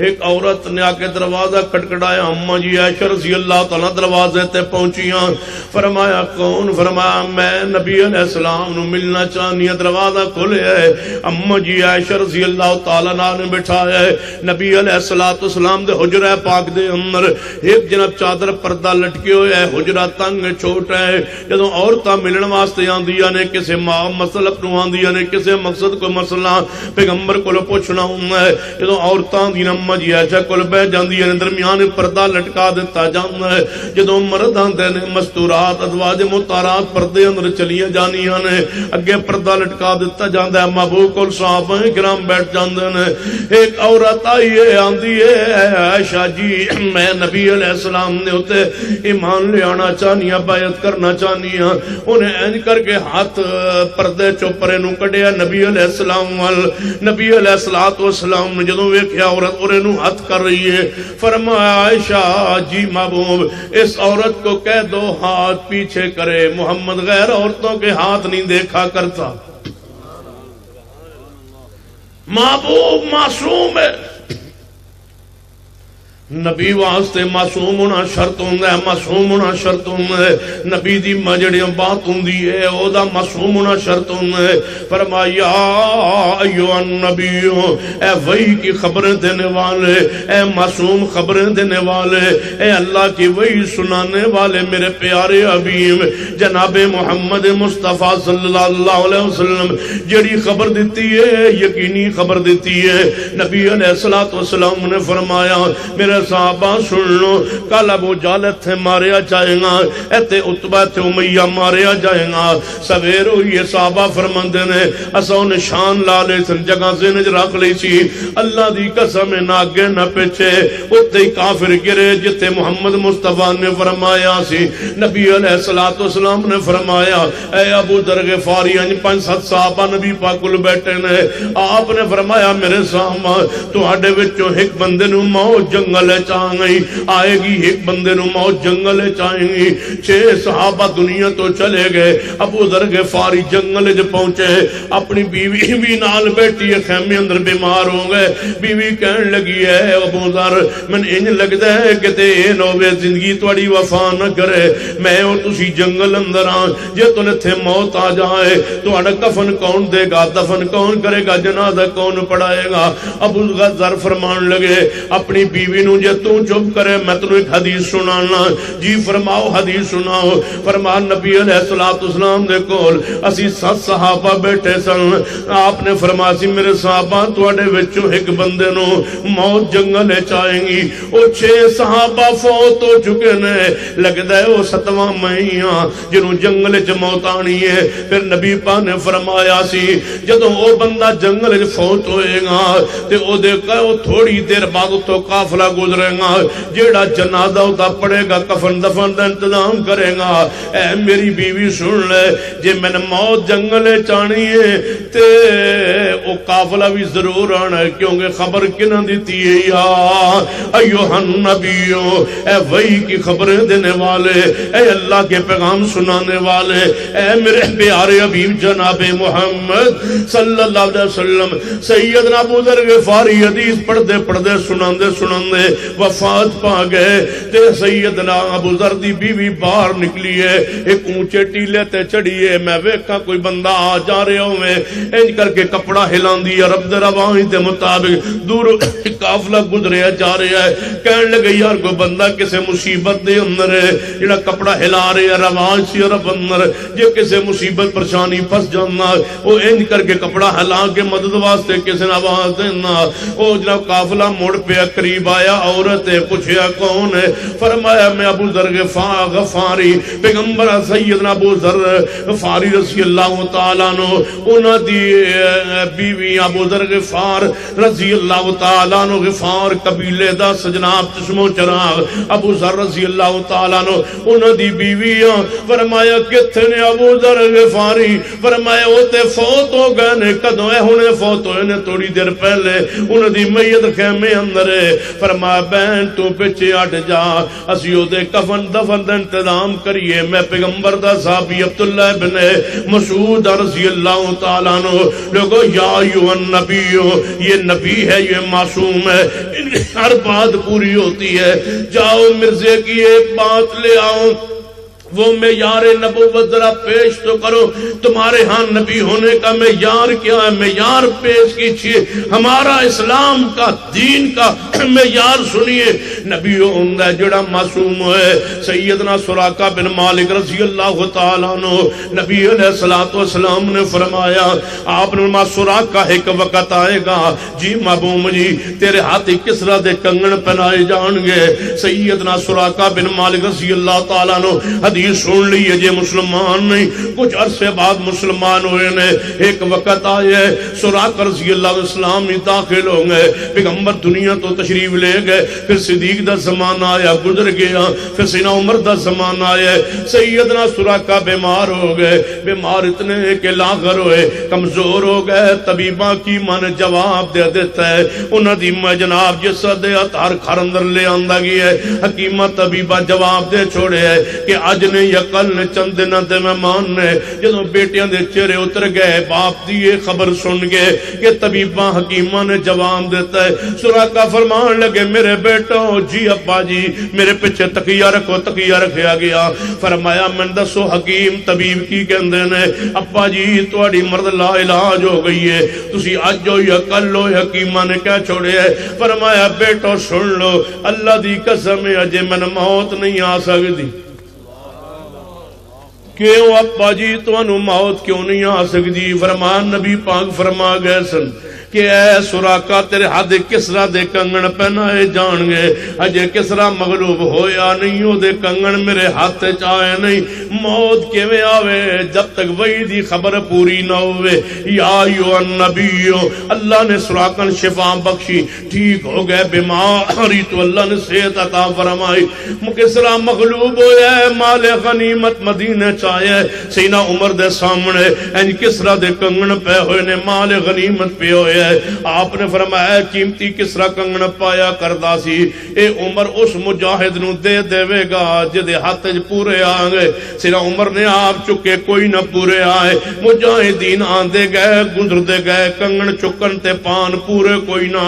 ایک عورت نے آ کے دروازہ کھٹکھٹایا، اماں جی عائشہ رضی اللہ تعالیٰ دروازے تے پہنچیاں۔ فرمایا کون؟ فرمایا میں نبی علیہ السلام نو ملنا چاہنی ہاں۔ دروازہ کھولیا ہے، اماں جی عائشہ رضی اللہ تعالیٰ نے بٹھایا ہے نبی علیہ الصلوۃ والسلام دے حجرہ پاک دے اندر۔ ایک جناب چادر پردہ لٹکے ہوئے ہے، حجرہ تنگ چھوٹا ہے۔ جدوں عورتاں ملن واسطے آندیاں نے، کسے مسلک نو آندیاں نے، کسے مقصد کو مسئلہ پیغمبر کو پوچھنا ہوندا ہے، جدوں عورتاں دی اماں جی عائشہ کول بیٹھ جاندیاں نے، درمیان پردہ لٹکا دتا جاندا ہے۔ جدوں مرد آندے نے مستورات ازواج مطہرات پردے اندر چلیاں جانیاں نے، اگے پردہ لٹکا دتا جاندا ہے، محبوب کول صحابہ کرام بیٹھ جاندے نے۔ ایک عورت آئی ہے، آندی ہے عائشہ جی میں نبی علیہ السلام نے ہوتے ایمان لے آنا چاہنی ہاں، بیعت کرنا چاہنی ہاں۔ انہیں اینج کر کے ہاتھ پردے چوپرے نو کڈیا نبی علیہ السلام وال۔ نبی علیہ السلام نے جدوں ویکھیا عورت اورے نو ہاتھ کر رہی ہے، فرمایا عائشہ جی محبوب اس عورت کو کہہ دو ہاتھ پیچھے کرے، محمد غیر عورتوں کے ہاتھ نہیں دیکھا کرتا۔ محبوب معصوم ہے، نبی واسطے معصوم ہونا شرط ہوندا ہے، معصوم ہونا شرط ہوندا ہے، نبی دی جڑی بات ہوندی ہے او دا معصوم ہونا شرط ہوندا ہے۔ فرمایا ایھا النبی، اے وحی کی خبریں دینے والے، اے معصوم خبریں دینے والے، اے اللہ کی وحی سنانے والے میرے پیارے حبیب جناب محمد مصطفیٰ صلی اللہ علیہ وسلم جڑی خبر دیتی ہے یقینی خبر دیتی ہے۔ نبی علیہ الصلوۃ والسلام نے فرمایا میرے صحابہ سن لو، کل ابو جہل اتھے ماریا جائے گا، ایتھے عتبہ تے امیہ ماریا جائے گا۔ سویر ہوئی صحابہ فرماندے نے اساں نے شان لا لے سن جگہ ذہن چ رکھ لئی سی، اللہ دی قسم نہ اگے نہ پیچھے اوتے ہی کافر گرے جتے محمد مصطفیٰ نے فرمایا سی۔ نبی علیہ الصلوۃ والسلام نے فرمایا اے ابو ذر غفاری، 5-7 صحابہ نبی پاک کول بیٹھے نے، آپ نے فرمایا میرے صحابہ تواڈے وچوں ایک بندے نوں موت جنگل چاہ گئی آئے گی، ایک بندے نو موت جنگل چاہیں گی۔ 6 صحابہ دنیا تو چلے گئے، ابو ذر غفاری جنگل جو پہنچے، اپنی بیوی بھی نال بیٹھی ہے، خیمے اندر بیمار ہو گئے۔ بیوی کہن لگی ہے ابو ذر من انج لگدا ہے کہ تے نوے زندگی تواڈی وفا نہ کرے، میں اور تسی جنگل اندر آ، جے تنے تھے موت آ جائے تواڈا کفن کون دے گا، دفن کون کرے گا، جنازہ کون پڑھائے گا؟ ابو ذر فرمان لگے اپنی بیوی نو جے تو چپ کرے میں تنوں ایک حدیث سنانا۔ جی فرماؤ حدیث سناؤ۔ فرمان نبی علیہ الصلوۃ والسلام دے کول اسی 7 صحابہ بیٹھے سن، آپ نے فرمایا سی میرے صحابہ تواڈے وچوں ایک بندے نو موت جنگل چاہیں گی، او 6 صحابہ فوت ہو چکے نے، لگدا ہے او 7واں میں ہاں جنوں جنگل چ موت آنی ہے۔ پھر نبی پاک نے فرمایا سی جدوں او بندہ جنگل چ فوت ہوئے گا تے او دے تھوڑی دیر بعد تو قافلہ گزرے گا، جیڑا جنازہ ہوتا پڑے گا کفن دفن دا انتظام کرے گا۔ اے میری بیوی سن لے جے میں نے موت جنگل چانی ہے تے او قافلہ بھی ضرور آنا ہے، کیونکہ خبر کنہ دیتی ہے یا ایھا النبیو، اے وحی کی خبریں دینے والے، اے اللہ کے پیغام سنانے والے، اے میرے پیارے حبیب جناب محمد صلی اللہ علیہ وسلم۔ سیدنا ابو ذر غفاری حدیث پڑھتے پڑھتے سناندے سناندے وفات پا گئے تے سیدنا ابو ذر دی بیوی باہر نکلی ہے، ایک اونچے ٹیلے تے چڑھی ہے، میں ویکھا کوئی بندہ آ جا رہا ہوئے، انج کر کے کپڑا ہلاندی ہے، رب دے روانی دے مطابق دور قافلہ گزریا جا رہا ہے۔ کہن لگے یار کوئی بندہ کسے مصیبت دے اندر ہے، جڑا کپڑا ہلا رہا ہے رواج سی رب اندر، جے کسے مصیبت پریشانی پھس جانا او انج کر کے کپڑا ہلا کے مدد واسطے کسے نے آواز دینا۔ او جناب قافلہ مڑ پہ قریب آیا، عورت پوچھیا کون ہے؟ فرمایا میں ابو ذر غفاری، پیغمبر سیدنا ابو ذر غفاری رضی اللہ تعالیٰ عنہ، انہاں دی بیوی ابو ذر غفار رضی اللہ تعالیٰ عنہ، غفار قبیلے دا سجناب چشم و چراغ ابو ذر رضی اللہ تعالیٰ عنہ، انہاں دی بیویاں۔ فرمایا کتنے نے ابو ذر غفاری؟ فرمایا وہ تے فوت ہو گئے نے، کدوں ہے ہونے فوت ہوئے نے تھوڑی دیر پہلے، انہاں دی میت خیمے اندر ہے۔ فرمایا بہن تو پیچھے ہٹ جا، اسی او دے کفن دفن دا انتظام کریے۔ میں پیغمبر دا صحابی عبداللہ بن مسعود رضی اللہ تعالیٰ عنہ لوگو یا ایھا النبی، یہ نبی ہے، یہ معصوم ہے، ان کی ہر بات پوری ہوتی ہے۔ جاؤ مرزے کی ایک بات لے آؤ، وہ معیار نبوت ذرا پیش تو کرو، تمہارے ہاں نبی ہونے کا معیار کیا ہے؟ معیار پیش کیجیے، ہمارا اسلام کا دین کا معیار سنیے۔ نبی ہوندہ ہے جڑا معصوم ہے۔ سیدنا سراقہ بن مالک رضی اللہ تعالیٰ عنہ، نبی علیہ السلام نے فرمایا آپ نے فرمایا سراقہ ایک وقت آئے گا جی محبوب جی تیرے ہاتھی کسرا دے کنگن پہنائے جان گے۔ سیدنا سراقہ بن مالک رضی اللہ تعالیٰ عنہ حدیث سن لیے جے مسلمان نہیں، کچھ عرصے بعد مسلمان ہوئے نے۔ ایک وقت آئے سراقہ رضی اللہ علیہ السلام میں داخل ہوں گے، پیغمبر دنیا تو تشریف لے گئے، پھر صدیق دا زمان آیا گزر گیا، پھر سیدنا عمر دا زمان آیا، سیدنا سراقہ بیمار ہو گئے، بیمار اتنے کہ لاغر ہوئے، کمزور ہو گئے۔ طبیبہ کی من جواب دے دیتا ہے، انہاں دی جناب جس دے ہتھار گھر اندر لے آندا گیا ہے، حکیمہ طبیبہ جواب دے چھوڑے ہے کہ اج نے یا کل نے چند دنوں تے مہمان نے جدوں بیٹیاں دے چہرے اتر گئے باپ دی یہ خبر سن گئے کہ طبیباں حکیماں نے جواب دیتا ہے سراقہ فرمان لگے میرے بیٹو جی ابا جی میرے پیچھے تکیہ رکھو تکیہ رکھیا گیا فرمایا من دسو حکیم طبیب کی کہندے نے ابا جی تواڈی مرد لا علاج ہو گئی ہے تسی اج ہو یا کل ہو حکیماں نے کہہ چھوڑے ہے فرمایا بیٹو سن لو اللہ دی قسم ہے اجے من موت نہیں آ سکتی کیوں ابا جی تانوں موت کیوں نہیں آ سکتی فرمان نبی پاک فرما گئے سن کہ اے سراقہ تیرے ہاتھ کسرا دے کنگن پہنائے جان گے اجے کسرا مغلوب ہویا نہیں او دے کنگن میرے ہاتھ چاہے نہیں موت کیویں آوے جب تک وہی دی خبر پوری نہ ہوئے یا ایھا النبی اللہ نے سراقہ شفا بخشی ٹھیک ہو گئے بیماری تو اللہ نے صحت عطا فرمائی کسرا مغلوب ہویا ہے مال غنیمت مدینے چاہے سینہ عمر دے سامنے ان کسرا دے کنگن پہ ہوئے نے مال غنیمت پہ ہوئے آپ نے فرمایا قیمتی کسرا کنگن پایا کردا سی اے عمر اس مجاہد نو دے دے گا جدے ہاتھ پورے آ گئے سینا عمر نے آپ چکے کوئی نہ پورے آئے مجاہدین آندے گئے گزردے گئے کنگن چکن تے پان پورے کوئی نہ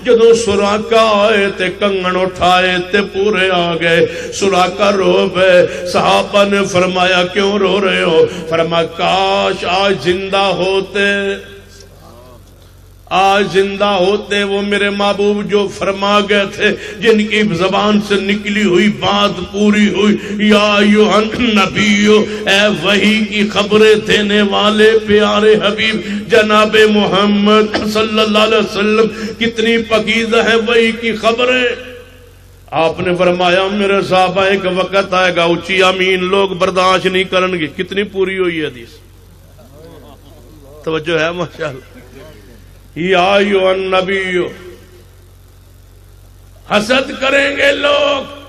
جدو سراقہ آئے تے کنگن اٹھائے تے پورے آ گئے سراقہ رو پے صحابہ نے فرمایا کیوں رو رہے ہو فرمایا کاش آج زندہ ہوتے آج زندہ ہوتے وہ میرے محبوب جو فرما گئے تھے جن کی زبان سے نکلی ہوئی بات پوری ہوئی یا ایھا النبی اے وحی کی خبریں دینے والے پیارے حبیب جناب محمد صلی اللہ علیہ وسلم کتنی پاکیزہ ہے وحی کی خبریں آپ نے فرمایا میرے صحابہ ایک وقت آئے گا اونچی آمین لوگ برداشت نہیں کرن گے کتنی پوری ہوئی ہے حدیث توجہ ہے ماشاءاللہ یا ایھا النبی حسد کریں گے لوگ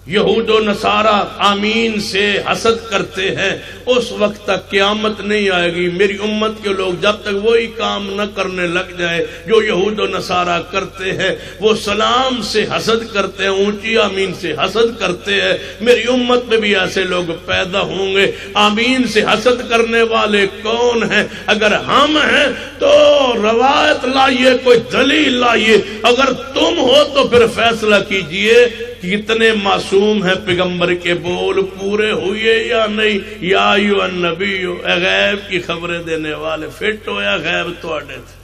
یہود و نصارہ آمین سے حسد کرتے ہیں اس وقت تک قیامت نہیں آئے گی میری امت کے لوگ جب تک وہی کام نہ کرنے لگ جائے جو یہود و نصارہ کرتے ہیں وہ سلام سے حسد کرتے ہیں اونچی آمین سے حسد کرتے ہیں میری امت میں بھی ایسے لوگ پیدا ہوں گے آمین سے حسد کرنے والے کون ہیں اگر ہم ہیں تو روایت لائیے کوئی دلیل لائیے اگر تم ہو تو پھر فیصلہ کیجئے کتنے معصوم ہیں پیغمبر کے بول پورے ہوئے یا نہیں یا ایھا النبی اے غیب کی خبریں دینے والے فٹ ہویا غیب تو اڈے تھے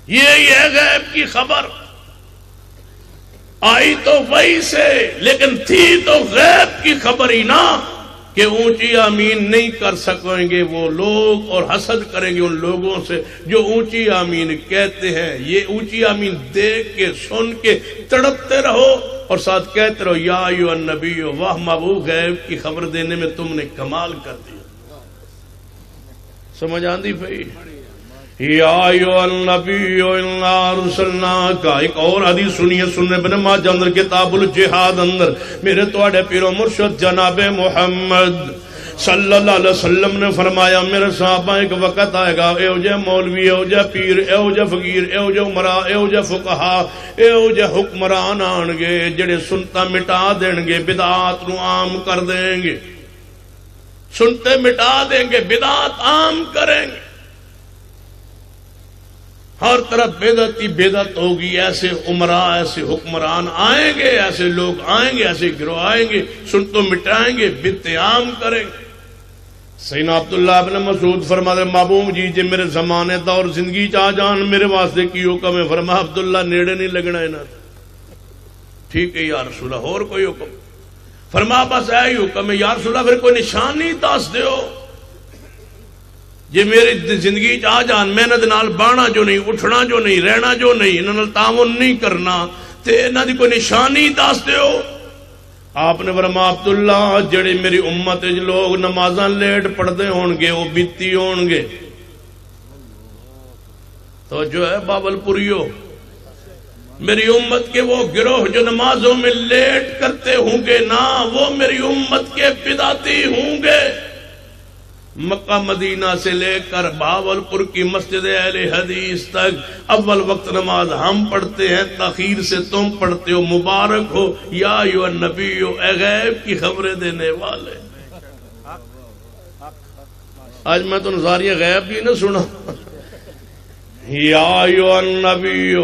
یہ غیب کی خبر آئی تو وہی سے لیکن تھی تو غیب کی خبر ہی نہ کہ اونچی آمین نہیں کر سکیں گے وہ لوگ اور حسد کریں گے ان لوگوں سے جو اونچی آمین کہتے ہیں یہ اونچی آمین دیکھ کے سن کے تڑپتے رہو اور ساتھ کہتے رہو یا ایھا النبی واہ محبوب غیب کی خبر دینے میں تم نے کمال کر دیا سمجھ آندی بھائی یا ایھا النبی انا ارسلناک ایک اور حدیث سنیے سنن ابن ماجہ اندر کتاب الجہاد اندر میرے تواڈے پیر و مرشد جناب محمد صلی اللہ علیہ وسلم نے فرمایا میرے صحابہ ایک وقت آئے گا اے جے مولوی اے جے پیر اے جے فقیر اے جے عمرا اے جے فقہا اے جے حکمران آن گے جڑے سنتا مٹا دین گے بدعات نو عام کر دیں گے سنتے مٹا دیں گے بدعات عام کریں گے ہر طرف بدعت ہی بدعت ہوگی ایسے عمرا ایسے حکمران آئیں گے ایسے لوگ آئیں گے ایسے گروہ آئیں گے سنتوں مٹائیں گے بدعت عام کریں گے سیدنا عبداللہ ابن مسعود فرماتے محبوب جی جے میرے زمانے دور زندگی چاہ جان میرے واسطے کی حکم ہے فرما عبداللہ نیڑے نہیں لگنا ہے نا ٹھیک ہے یا رسول اللہ اور کوئی حکم فرما بس ہے ہی حکم ہے یا رسول اللہ پھر کوئی نشانی دس دیو جے میری زندگی چاہ جان محنت نال بانا جو نہیں اٹھنا جو نہیں رہنا جو نہیں انہوں نے تعاون نہیں کرنا تے انہاں دی کوئی نشانی دس دیو آپ نے فرمایا عبداللہ جڑے میری امت لوگ نمازاں لیٹ پڑھتے ہون گے وہ بیتی ہون گے تو جو ہے بابل پوریو میری امت کے وہ گروہ جو نمازوں میں لیٹ کرتے ہوں گے نا وہ میری امت کے بدعتی ہوں گے مکہ مدینہ سے لے کر بہاولپور کی مسجد اہل حدیث تک اول وقت نماز ہم پڑھتے ہیں، تاخیر سے تم پڑھتے ہو۔ مبارک ہو یا ایھا النبی، اے غیب کی خبریں دینے والے۔ آج میں تو نظاریہ غیب بھی نہ سنا۔ یا ایھا النبی،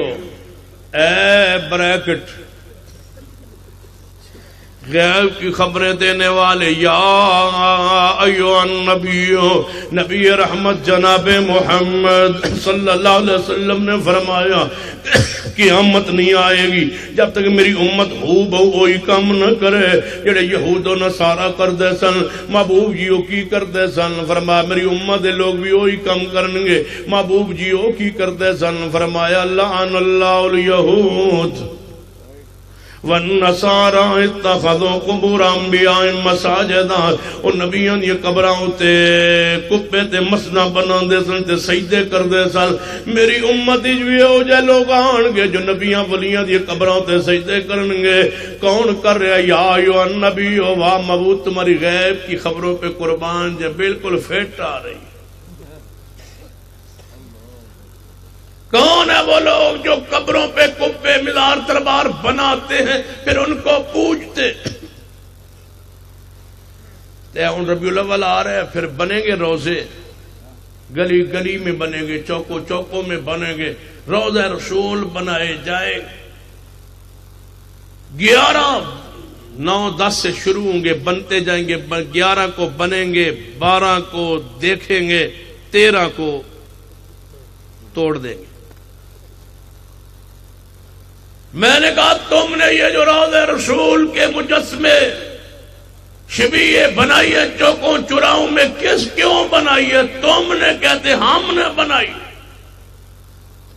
اے بریکٹ غیب کی خبریں دینے والے، یا ایھا النبی، نبی رحمت جناب محمد صلی اللہ علیہ وسلم نے فرمایا قیامت نہیں آئے گی جب تک میری امت ہو بہو وہی کام نہ کرے جڑے یہود و نصارا کردے سن، محبوب جیو کی کردے سن، فرمایا میری امت دے لوگ بھی وہی کام کرنگے، محبوب جیو کی کردے سن، فرمایا لعن اللہ الیہود وَالنَّصَارَى اتَّخَذُوا قُبُورَ انبیاء مساجداں، اور نبیاں یہ قبراں تے کبے تے مسنا بنا دے سن تے سجدے کر دے سن۔ میری امت بھی ہو جائے لوگ آن گے جو نبیاں ولیاں دی قبراں تے سجدے کرنگے۔ کون کر رہا؟ یا ایھا النبی، واہ محبوب تمہاری غیب کی خبروں پہ قربان جے بالکل فٹ آ رہی۔ کون ہے وہ لوگ جو قبروں پہ کبے مزار دربار بناتے ہیں پھر ان کو پوجتے؟ ان ربیع الاول آ رہے ہیں، پھر بنیں گے روزے، گلی گلی میں بنیں گے، چوکوں چوکوں میں بنیں گے، روضہ رسول بنائے جائیں۔ 11 9 10 سے شروع ہوں گے، بنتے جائیں گے، 11 کو بنیں گے، 12 کو دیکھیں گے، 13 کو توڑ دیں گے۔ میں نے کہا تم نے یہ جو روضہ رسول کے مجسمے شبیہ بنائی ہے چوکوں چراؤں میں، کیوں بنائی ہے؟ تم نے کہتے ہم نے بنائی۔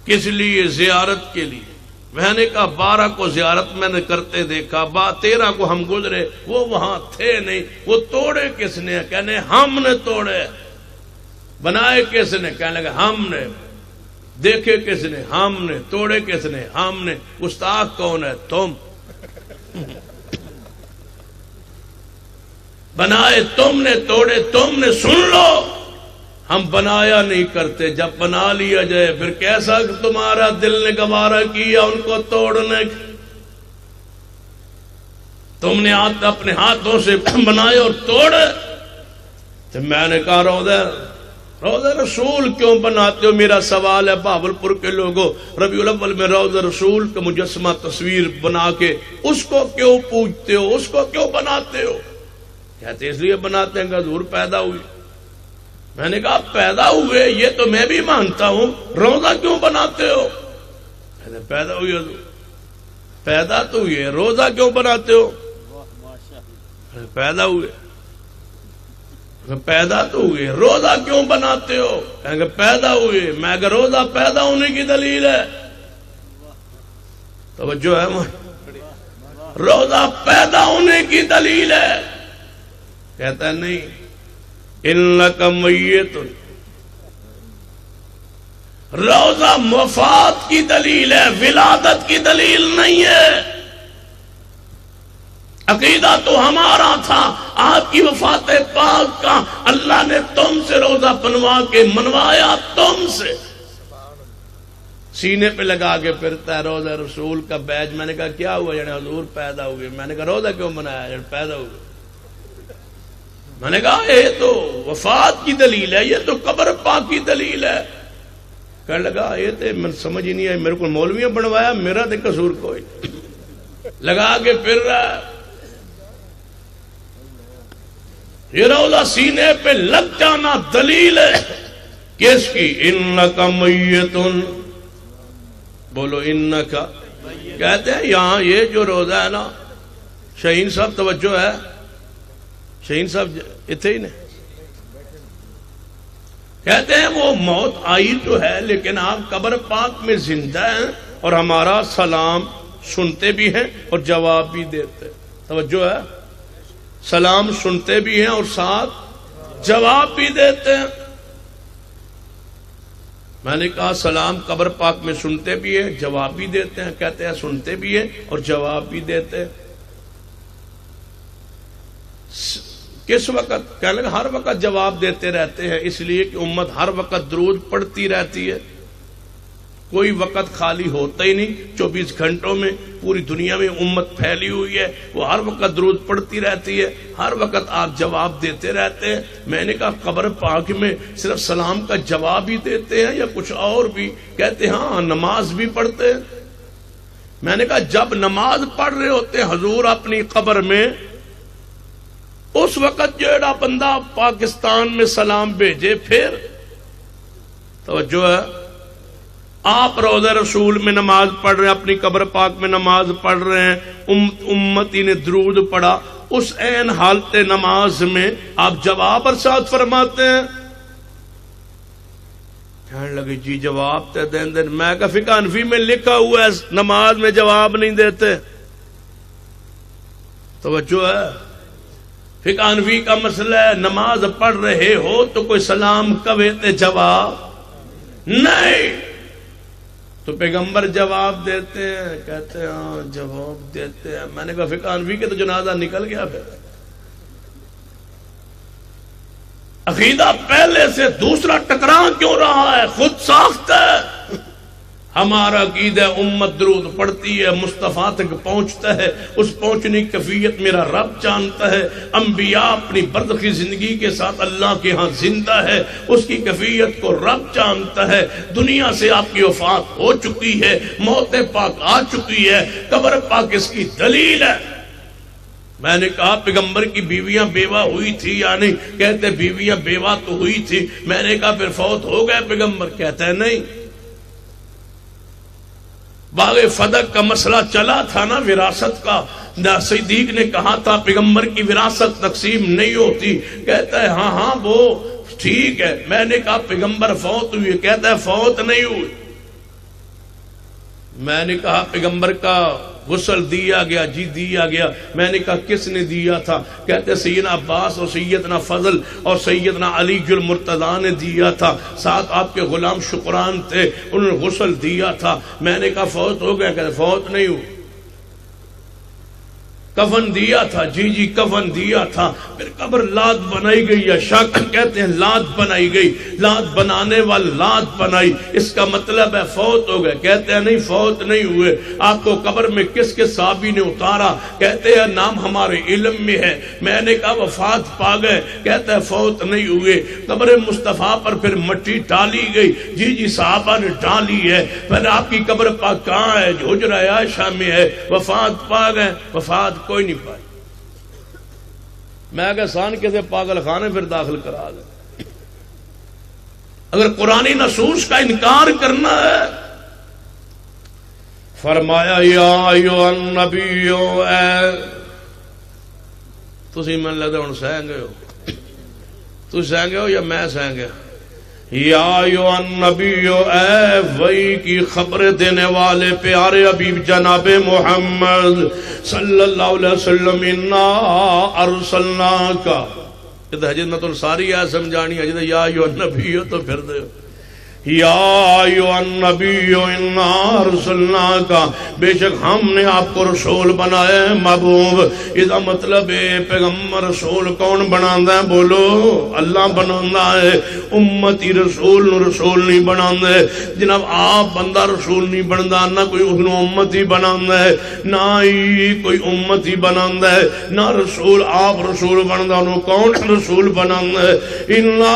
کس لیے؟ زیارت کے لیے۔ میں نے کہا 12 کو زیارت میں نے کرتے دیکھا، 13 کو ہم گزرے، وہ وہاں تھے نہیں، وہ توڑے کس نے؟ کہنے ہم نے توڑے۔ بنائے کس نے؟ کہنے لگا ہم نے۔ دیکھے کس نے؟ ہم نے۔ توڑے کس نے؟ ہم نے۔ گستاخ کون ہے؟ تم۔ بنائے تم نے، توڑے تم نے۔ سن لو، ہم بنایا نہیں کرتے، جب بنا لیا جائے پھر کیسا تمہارا دل نے گوارا کیا ان کو توڑنے؟ تم نے اپنے ہاتھوں سے بنائے اور توڑے۔ تو میں نے کہا روضہ رسول کیوں بناتے ہو؟ میرا سوال ہے بہاولپور کے لوگوں، ربیع الاول میں روضہ رسول کا مجسمہ تصویر بنا کے اس کو کیوں پوجتے ہو، اس کو کیوں بناتے ہو؟ کہتے اس لیے بناتے ہیں کہ حضور پیدا ہوئی۔ میں نے کہا پیدا ہوئے یہ تو میں بھی مانتا ہوں، روضہ کیوں بناتے ہو؟ کہتے پیدا ہوئی حضور۔ پیدا تو ہوئی ہے، روضہ کیوں بناتے ہو؟ پیدا ہوئے۔ پیدا تو ہوئے، روزہ کیوں بناتے ہو؟ کہیں گے پیدا ہوئے۔ میں کہ روزہ پیدا ہونے کی دلیل ہے۔ توجہ ہے، روزہ پیدا ہونے کی دلیل ہے؟ کہتا ہے نہیں، انک میت۔ روزہ وفات کی دلیل ہے، ولادت کی دلیل نہیں ہے۔ عقیدہ تو ہمارا تھا آپ کی وفات پاک کا، اللہ نے تم سے روزہ بنوا کے منوایا، تم سے سینے پہ لگا کے پھرتا ہے روزہ رسول کا بیج۔ میں نے کہا کیا ہوا؟ یعنی حضور پیدا ہوئے۔ میں نے کہا روزہ کیوں بنایا؟ یعنی پیدا ہوئے۔ میں نے کہا یہ تو وفات کی دلیل ہے، یہ تو قبر پاک کی دلیل ہے۔ کہنے لگا یہ تو میں سمجھ ہی نہیں آئی، میرے کو مولویوں بنوایا، میرا تو قصور کوئی۔ لگا کے پھر رہا ہے۔ یہ روضہ سینے پہ لگ جانا دلیل ہے کس کی؟ انک میتن۔ بولو انک۔ کہتے ہیں یہاں یہ جو روضہ ہے نا، شہین صاحب توجہ ہے، شہین صاحب اتنے ہی نے، کہتے ہیں وہ موت آئی تو ہے لیکن آپ قبر پاک میں زندہ ہیں اور ہمارا سلام سنتے بھی ہیں اور جواب بھی دیتے ہیں۔ توجہ ہے، سلام سنتے بھی ہیں اور ساتھ جواب بھی دیتے ہیں۔ میں نے کہا سلام قبر پاک میں سنتے بھی ہیں، جواب بھی دیتے ہیں۔ کہتے ہیں سنتے بھی ہیں اور جواب بھی دیتے ہیں۔ کس وقت؟ کہنے لگا ہر وقت جواب دیتے رہتے ہیں، اس لیے کہ امت ہر وقت درود پڑھتی رہتی ہے، کوئی وقت خالی ہوتا ہی نہیں، 24 گھنٹوں میں پوری دنیا میں امت پھیلی ہوئی ہے، وہ ہر وقت درود پڑھتی رہتی ہے، ہر وقت آپ جواب دیتے رہتے ہیں۔ میں نے کہا قبر پاک میں صرف سلام کا جواب ہی دیتے ہیں یا کچھ اور بھی؟ کہتے ہیں ہاں نماز بھی پڑھتے ہیں۔ میں نے کہا جب نماز پڑھ رہے ہوتے ہیں حضور اپنی قبر میں، اس وقت جیڑا بندہ پاکستان میں سلام بھیجے، پھر توجہ ہے، آپ روضہ رسول میں نماز پڑھ رہے ہیں، اپنی قبر پاک میں نماز پڑھ رہے ہیں، امتی نے درود پڑھا، اس عین حالت نماز میں آپ جواب ارشاد فرماتے ہیں۔ کہنے لگے جی جواب تے دیں دن۔ میں کہا فقہ حنفی میں لکھا ہوا ہے نماز میں جواب نہیں دیتے۔ توجہ ہے، فقہ حنفی کا مسئلہ ہے، نماز پڑھ رہے ہو تو کوئی سلام کہے تے جواب نہیں، تو پیغمبر جواب دیتے ہیں، کہتے ہیں ہاں جواب دیتے ہیں۔ میں نے کہا فقہ حنفی کے تو جنازہ نکل گیا، پھر عقیدہ پہلے سے دوسرا ٹکراں کیوں رہا ہے؟ خود ساخت ہے۔ ہمارا عقیدہ امت درود پڑھتی ہے، مصطفیٰ تک پہنچتا ہے، اس پہنچنے کی کیفیت میرا رب جانتا ہے۔ انبیاء اپنی برزخی زندگی کے ساتھ اللہ کے ہاں زندہ ہے، اس کی کیفیت کو رب جانتا ہے۔ دنیا سے آپ کی وفات ہو چکی ہے، موت پاک آ چکی ہے، قبر پاک اس کی دلیل ہے۔ میں نے کہا پیغمبر کی بیویاں بیوہ ہوئی تھی یا نہیں؟ کہتے بیویاں بیوہ تو ہوئی تھی۔ میں نے کہا پھر فوت ہو گئے پیغمبر؟ کہتا ہے نہیں۔ باغ فدق کا مسئلہ چلا تھا نا وراثت کا، صدیق نے کہا تھا پیغمبر کی وراثت تقسیم نہیں ہوتی، کہتا ہے ہاں ہاں وہ ٹھیک ہے۔ میں نے کہا پیغمبر فوت ہوئی؟ کہتا ہے فوت نہیں ہوئی۔ میں نے کہا پیغمبر کا غسل دیا گیا؟ جی دیا گیا۔ میں نے کہا کس نے دیا تھا؟ کہتے سیدنا عباس اور سیدنا فضل اور سیدنا علی المرتضیٰ نے دیا تھا، ساتھ آپ کے غلام شکران تھے، انہوں نے غسل دیا تھا۔ میں نے کہا فوت ہو گیا؟ کہتے فوت نہیں ہوئی۔ کفن دیا تھا؟ جی جی کفن دیا تھا۔ پھر قبر لات بنائی گئی یا شک؟ کہتے ہیں لات بنائی گئی، لات بنانے والا لات بنائی، اس کا مطلب ہے فوت ہو گئے؟ کہتے ہیں نہیں فوت نہیں ہوئے۔ آپ کو قبر میں کس کے صحابی نے اتارا؟ کہتے ہیں نام ہمارے علم میں ہے۔ میں نے کہا وفات پا گئے؟ کہتا ہے فوت نہیں ہوئے۔ قبر مصطفیٰ پر پھر مٹی ڈالی گئی؟ جی جی صحابہ نے ڈالی ہے۔ پھر آپ کی قبر پاک کہاں ہے؟ حجرہ عائشہ میں ہے۔ وفات پا گئے؟ وفات کوئی نہیں پائی۔ میں کہ سان کیسے پاگل خانے پھر داخل کرا دیں۔ اگر قرآنی نصوص کا انکار کرنا ہے، فرمایا یا ایھا النبی، اے تسی من لگتا ہوں سہ گئے ہو، تسی سہ گئے ہو یا میں سہ گیا؟ یا ایھا النبی، اے وحی کی خبر دینے والے پیارے حبیب جناب محمد صلی اللہ علیہ وسلم، انا ارسلناک، یہ حجت الساری ہے سمجھانی ہے، یا ایھا النبی تو پھر دے یا ایھا النبی انا ارسلناک، بے شک ہم نے آپ کو رسول بنایا ہے محبوب۔ اس کا مطلب ہے پیغمبر رسول کون بناتا ہے؟ بولو اللہ بناتا ہے، امتی رسول نو رسول نہیں بناتا ہے۔ جناب آپ بندہ رسول نہیں بنتا، نہ کوئی اس نو امتی بناتا ہے، نہ ہی کوئی امتی بناتا ہے، نہ رسول آپ رسول بنتا، انہوں کون رسول بناتا ہے؟ انا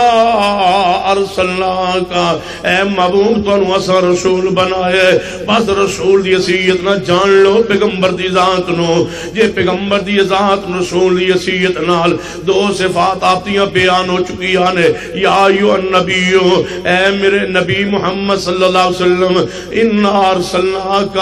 ارسلناک، اے محبوب تو اسا رسول بنایا ہے۔ بس رسول دی حیثیت نہ جان لو پیغمبر دی ذات نو، جے پیغمبر دی ذات رسول دی حیثیت نال دو صفات آپ دیاں بیان ہو چکی ہیں۔ یا ایھا النبی، اے میرے نبی محمد صلی اللہ علیہ وسلم، انا ارسلناک،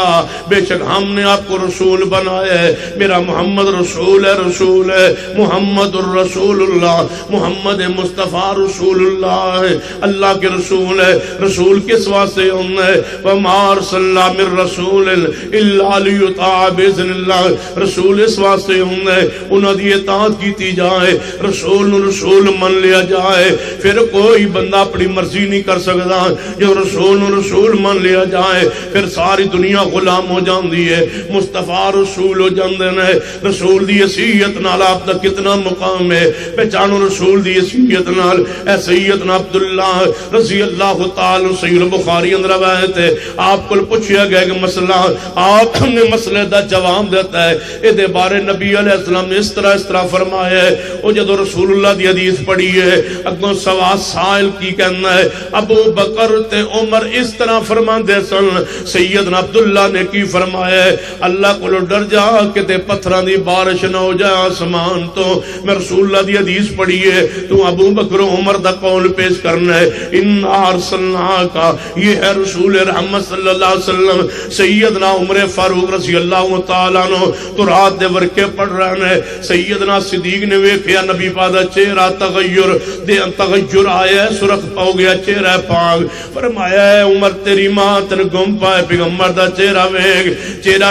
بے شک ہم نے آپ کو رسول بنایا ہے۔ میرا محمد رسول ہے، رسول ہے، محمد الرسول اللہ، محمد مصطفیٰ رسول اللہ ہے، اللہ کے رسول ہے۔ رسول کس واسطے ہونا ہے؟ وما ارسلنا من رسول الا لیطاع باذن اللہ، رسول اس واسطے ہونا ہے انہاں دی اطاعت کیتی جائے، رسول نو رسول من لیا جائے، پھر کوئی بندہ اپنی مرضی نہیں کر سکتا، جو رسول نو رسول من لیا جائے پھر ساری دنیا غلام ہو جاندی ہے، مصطفیٰ رسول ہو جاندے نے، رسول دی حیثیت نال آپ دا کتنا مقام ہے، پہچانو رسول دی حیثیت نال۔ اے سیدنا عبداللہ رضی اللہ تعالی صحیح البخاری اندر روایت ہے، آپ کو پوچھیا گیا کہ مسئلہ، آپ نے مسئلے دا جواب دیتا ہے، اے دے بارے نبی علیہ السلام نے اس طرح فرمایا ہے، او جدو رسول اللہ دی حدیث پڑھی ہے اگوں سوا سائل کی کہنا ہے، ابو بکر تے عمر اس طرح فرما دے سن، سیدنا عبداللہ نے کی فرمایا ہے، اللہ کو ڈر جا کہ تے پتھران دی بارش نہ ہو جائے آسمان تو، میں رسول اللہ دی حدیث پڑھی ہے، تو ابو بکر عمر دا قول پیش کرنا ہے، ان ارسلناکا، یہ ہے رسول رحمت صلی اللہ علیہ وسلم۔ سیدنا عمر فاروق رضی اللہ تعالیٰ عنہ تو رات دے ورکے پڑھ رہے ہیں، سیدنا صدیق نے ویکھیا نبی پاک دا چہرہ تغیر آیا ہے، سرخ ہو گیا چہرہ پاک، فرمایا ہے عمر تیری ماں تن گم پائے پیغمبر دا چہرہ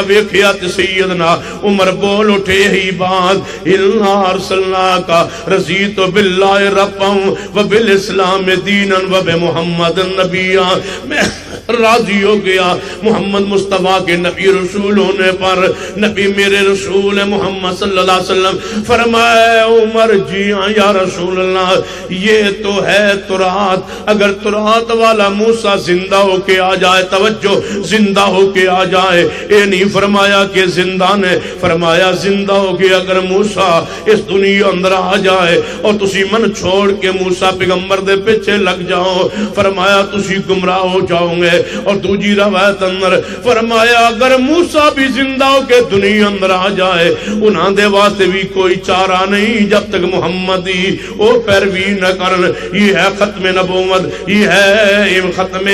ویکھیا تے سیدنا عمر بول اٹھے ہی بات، انا ارسلناکا رضیت باللہ ربا وبالاسلام دینا وبمحمد نبیا، میں راضی ہو گیا محمد مصطفیٰ کے نبی رسول ہونے پر، نبی میرے رسول محمد صلی اللہ علیہ وسلم۔ فرمایا عمر جی ہاں یا رسول اللہ، یہ تو ہے ترات، اگر ترات والا موسیٰ زندہ ہو کے آ جائے، توجہ زندہ ہو کے آ جائے، اے نہیں فرمایا کہ زندہ نے، فرمایا زندہ ہو کے اگر موسیٰ اس دنیا اندر آ جائے اور تسی من چھوڑ کے موسیٰ پیغمبر دے پیچھے لگ جاؤ، فرمایا تسی گمراہ ہو جاؤ گے۔ اور دوجی روایت اندر فرمایا اگر موسیٰ بھی زندہ ہو کے دنیا اندر آ جائے، انہاں دے واسطے بھی کوئی چارہ نہیں جب تک محمدی او پیروی نہ کرن۔ یہ ہے ختم نبوت، یہ ہے ختم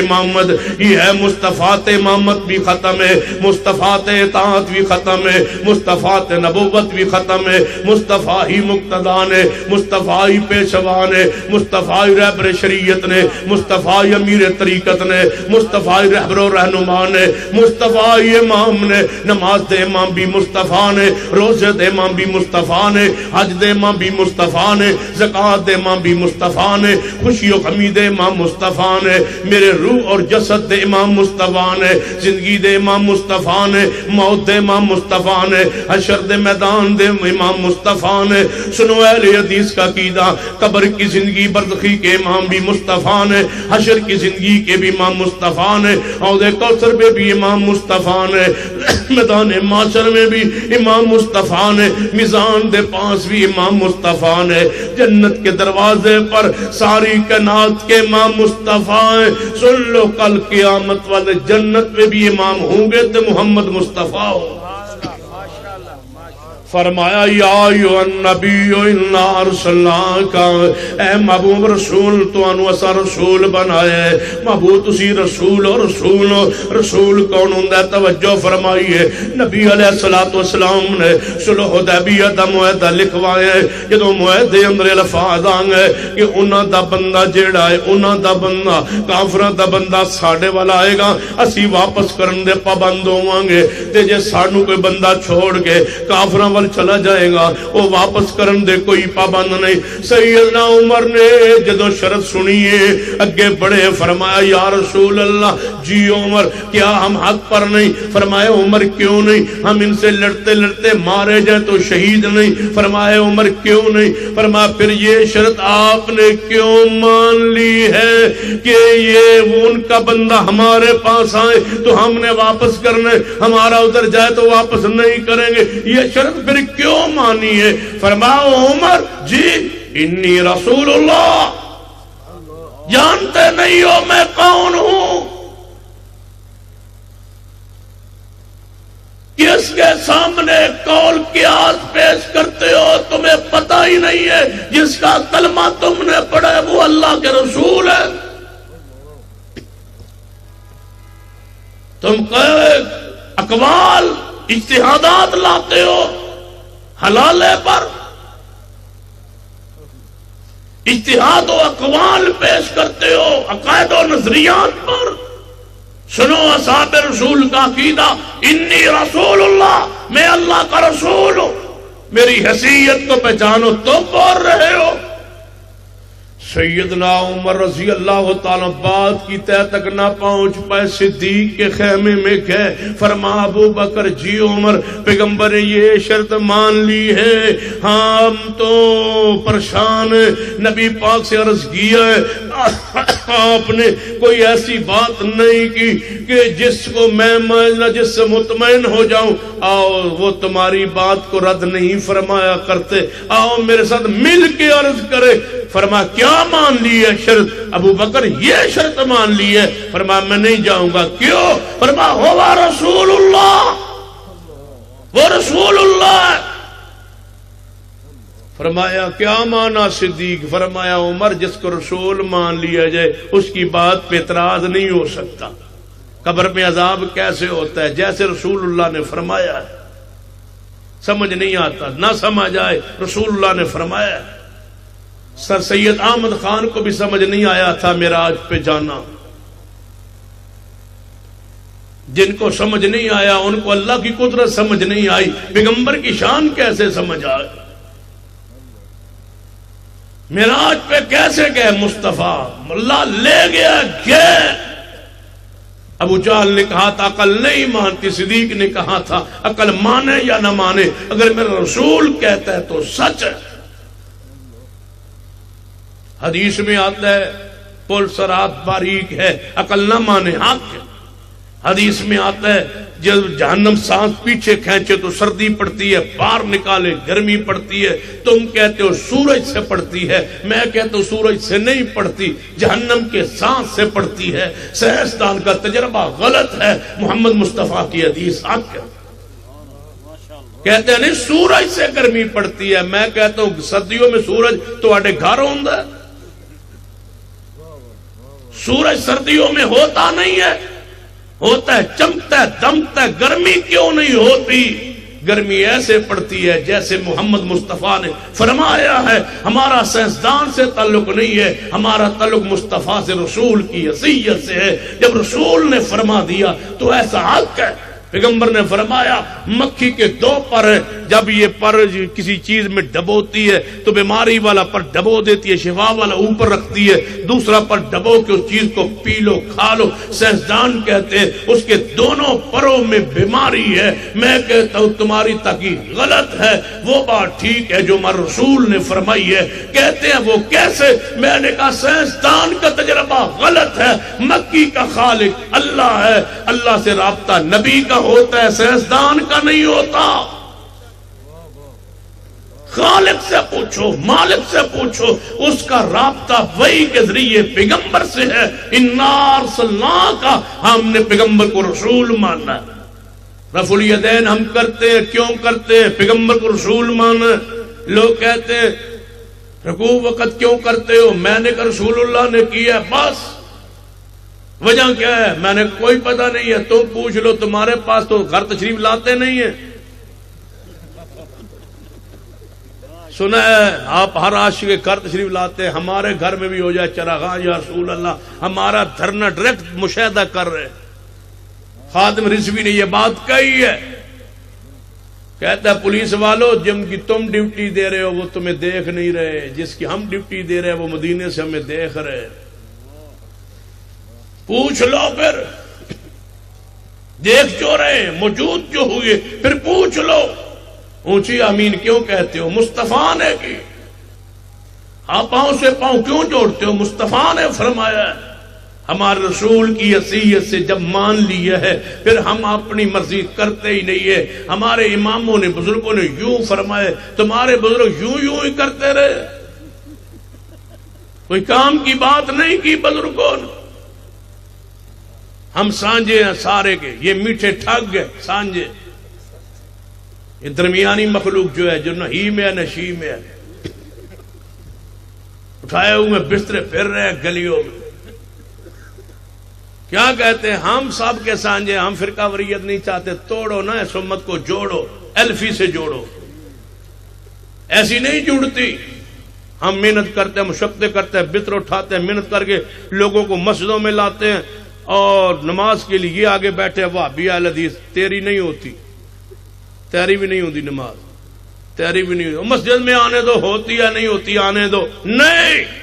امامت، یہ ہے مصطفیٰ امامت بھی ختم ہے، مصطفیٰ اطاعت بھی ختم ہے، مصطفیٰ نبوت بھی ختم ہے، مصطفیٰ ہی مقتدان ہے، مصطفیٰ ہی پیشوان ہے، مصطفیٰ ہی رہبر شریعت نے، مصطفیٰ ہی امیر طریقت نے، مصطفیٰ رہبر و رہنما نے، مصطفیٰ امام نے، نماز دے امام بھی مصطفیٰ نے، روزے دے امام بھی مصطفیٰ نے، حج دے امام بھی مصطفیٰ نے، زکوٰۃ دے امام بھی مصطفیٰ نے، خوشی و غمی دے امام مصطفیٰ نے، میرے روح اور جسد دے امام مصطفیٰ نے، زندگی دے امام مصطفیٰ نے، موت دے امام مصطفیٰ نے، حشر دے میدان دے امام مصطفیٰ نے۔ سنو اہل حدیث کا عقیدہ، قبر کی زندگی برزخی کے امام بھی مصطفیٰ نے، حشر کی زندگی کے بھی امام مصطفیٰ نے، عہد کوثر پہ بھی امام مصطفیٰ نے، میدان معاشر میں بھی امام مصطفیٰ نے، میزان دے پاس بھی امام مصطفیٰ نے، جنت کے دروازے پر ساری کائنات کے امام مصطفیٰ ہیں۔ سن لو کل قیامت والے جنت میں بھی امام ہوں گے تو محمد مصطفیٰ ہو۔ فرمایا یا ایھا النبی انا ارسلناک، اے محبوب رسول تو انو اسا رسول بنایا ہے، محبوب تسی رسول اور رسول کون ہوندا ہے؟ توجہ فرمائیے، نبی علیہ الصلوۃ والسلام نے صلح حدیبیہ دا معاہدہ لکھوایا ہے، جدوں معاہدے اندر الفاظ آئے ہیں کہ انہاں دا بندہ جیڑا ہے، انہاں دا بندہ کافراں دا بندہ ساڈے والا آئے گا، اسی واپس کرن دے پابند ہوواں گے، تے جے سانو کوئی بندہ چھوڑ کے کافراں چلا جائے گا وہ واپس کرن دے کوئی پابند نہیں۔ سیدنا عمر نے جدو شرط سنیے اگے بڑے، فرمایا یا رسول اللہ جی عمر کیا ہم حق پر نہیں؟ فرمایا عمر کیوں نہیں؟ ہم ان سے لڑتے لڑتے مارے جائیں تو شہید نہیں؟ فرمایا عمر کیوں نہیں؟ فرمایا پھر یہ شرط آپ نے کیوں مان لی ہے کہ یہ ان کا بندہ ہمارے پاس آئے تو ہم نے واپس کرنے، ہمارا ادھر جائے تو واپس نہیں کریں گے، یہ شرط پھر کیوں مانی ہے؟ فرمایا عمر جی انی رسول اللہ، جانتے نہیں ہو میں کون ہوں؟ کس کے سامنے قول قیاس پیش کرتے ہو؟ تمہیں پتہ ہی نہیں ہے جس کا کلمہ تم نے پڑھا ہے وہ اللہ کے رسول ہے۔ تم اقوال اجتہادات لاتے ہو حلالے پر، اجتہاد و اقوال پیش کرتے ہو عقائد و نظریات پر. سنو اصحاب رسول کا عقیدہ، انی رسول اللہ، میں اللہ کا رسول ہوں. میری حیثیت کو پہچانو. تم بول رہے ہو. سیدنا عمر رضی اللہ تعالیٰ بات کی تہ تک نہ پہنچ پائے، صدیق کے خیمے میں گئے. فرما ابو بکر جی عمر، پیغمبر نے یہ شرط مان لی ہے. ہاں ہم تو پریشان ہیں. نبی پاک سے عرض کیا ہے آپ نے کوئی ایسی بات نہیں کی کہ جس کو میں جس سے مطمئن ہو جاؤں. آؤ، وہ تمہاری بات کو رد نہیں فرمایا کرتے. آؤ میرے ساتھ مل کے عرض کرے. فرما کیا مان لی ہے شرط؟ ابو بکر یہ شرط مان لی ہے. فرما میں نہیں جاؤں گا. کیوں؟ فرما ہوا رسول اللہ، وہ رسول اللہ. فرمایا کیا مانا صدیق؟ فرمایا عمر جس کو رسول مان لیا جائے اس کی بات پہ اعتراض نہیں ہو سکتا. قبر میں عذاب کیسے ہوتا ہے؟ جیسے رسول اللہ نے فرمایا ہے. سمجھ نہیں آتا، نہ سمجھ آئے، رسول اللہ نے فرمایا ہے. سر سید احمد خان کو بھی سمجھ نہیں آیا تھا معراج پہ جانا. جن کو سمجھ نہیں آیا ان کو اللہ کی قدرت سمجھ نہیں آئی. پیغمبر کی شان کیسے سمجھ آئے؟ معراج پہ کیسے گئے مصطفیٰ؟ اللہ لے گیا گئے. ابو جہل نے کہا تھا عقل نہیں مانتی. صدیق نے کہا تھا عقل مانے یا نہ مانے، اگر میرا رسول کہتا ہے تو سچ ہے. حدیث میں آتا ہے پل صراط باریک ہے، عقل نہ مانے حق ہے. حدیث میں آتا ہے جب جہنم سانس پیچھے کھینچے تو سردی پڑتی ہے، باہر نکالے گرمی پڑتی ہے. تم کہتے ہو سورج سے پڑتی ہے، میں کہتا ہوں سورج سے نہیں پڑتی، جہنم کے سانس سے پڑتی ہے. سائنسدان کا تجربہ غلط ہے، محمد مصطفیٰ کی حدیث حق ہے. کہتے ہیں نہیں سورج سے گرمی پڑتی ہے، میں کہتا ہوں سردیوں میں سورج تواڈے گھر ہوندا ہے. سورج سردیوں میں ہوتا نہیں ہے، ہوتا ہے چمکتا ہے دمکتا ہے. گرمی کیوں نہیں ہوتی؟ گرمی ایسے پڑتی ہے جیسے محمد مصطفیٰ نے فرمایا ہے. ہمارا سائنسدان سے تعلق نہیں ہے، ہمارا تعلق مصطفیٰ سے، رسول کی حیثیت سے ہے. جب رسول نے فرما دیا تو ایسا حق ہے. پیغمبر نے فرمایا مکھی کے 2 پر ہیں، جب یہ پر کسی چیز میں ڈبوتی ہے تو بیماری والا پر ڈبو دیتی ہے، شفا والا اوپر رکھتی ہے، دوسرا پر ڈبو کے اس چیز کو پی لو کھا لو. سائنسدان کہتے ہیں اس کے دونوں پروں میں بیماری ہے. میں کہتا ہوں تمہاری تحقیق غلط ہے، وہ بات ٹھیک ہے جو ہمارے رسول نے فرمائی ہے. کہتے ہیں وہ کیسے؟ میں نے کہا سائنسدان کا تجربہ غلط ہے. مکی کا خالق اللہ ہے، اللہ سے رابطہ نبی کا ہوتا ہے، سائنسدان کا نہیں ہوتا. خالق سے پوچھو، مالک سے پوچھو، اس کا رابطہ وحی کے ذریعے پیغمبر سے ہے. انا ارسلناک، ہم نے پیغمبر کو رسول مانا. رفع الیدین ہم کرتے ہیں، کیوں کرتے ہیں؟ پیغمبر کو رسول مانا. لوگ کہتے ہیں رکوع وقت کیوں کرتے ہو؟ میں نے کہا رسول اللہ نے کیا، بس. وجہ کیا ہے؟ میں نے کوئی پتہ نہیں ہے، تم پوچھ لو. تمہارے پاس تو گھر تشریف لاتے نہیں ہیں. سنا ہے آپ ہر عاشق کے گھر تشریف لاتے ہیں. ہمارے گھر میں بھی ہو جائے چراغاں یا رسول اللہ، ہمارا دھرنا ڈائریکٹ مشاہدہ کر رہے. خادم رضوی نے یہ بات کہی ہے. کہتا ہے پولیس والوں جن کی تم ڈیوٹی دے رہے ہو وہ تمہیں دیکھ نہیں رہے، جس کی ہم ڈیوٹی دے رہے ہیں وہ مدینے سے ہمیں دیکھ رہے. پوچھ لو، پھر دیکھ جو رہے موجود جو ہوئے پھر پوچھ لو. اونچی آمین کیوں کہتے ہو؟ مصطفیٰ نے کی. آپ پاؤں سے پاؤں کیوں جوڑتے ہو؟ مصطفیٰ نے فرمایا ہے. ہمارے رسول کی حیثیت سے جب مان لیا ہے پھر ہم اپنی مرضی کرتے ہی نہیں ہے. ہمارے اماموں نے بزرگوں نے یوں فرمایا، تمہارے بزرگ یوں ہی کرتے رہے، کوئی کام کی بات نہیں کی بزرگوں نے. ہم سانجے ہیں سارے کے، یہ میٹھے ٹھگ ہے سانجے. یہ درمیانی مخلوق جو ہے جو نہ ہی میں ہے نہ شی میں ہے، اٹھائے ہوئے بسترے پھر رہے ہیں گلیوں میں. کیا کہتے ہیں؟ ہم سب کے سانجے، ہم فرقہ وریت نہیں چاہتے. توڑو نا اس امت کو، جوڑو، الفی سے جوڑو. ایسی نہیں جڑتی. ہم محنت کرتے ہیں، مشقتیں کرتے ہیں، بستر اٹھاتے ہیں، محنت کر کے لوگوں کو مسجدوں میں لاتے ہیں اور نماز کے لیے یہ آگے بیٹھے وہابی اہل حدیث، تیری نہیں ہوتی، تیری بھی نہیں ہوتی نماز، تیری بھی نہیں ہوتی، مسجد میں آنے دو، ہوتی یا نہیں ہوتی آنے دو، نہیں۔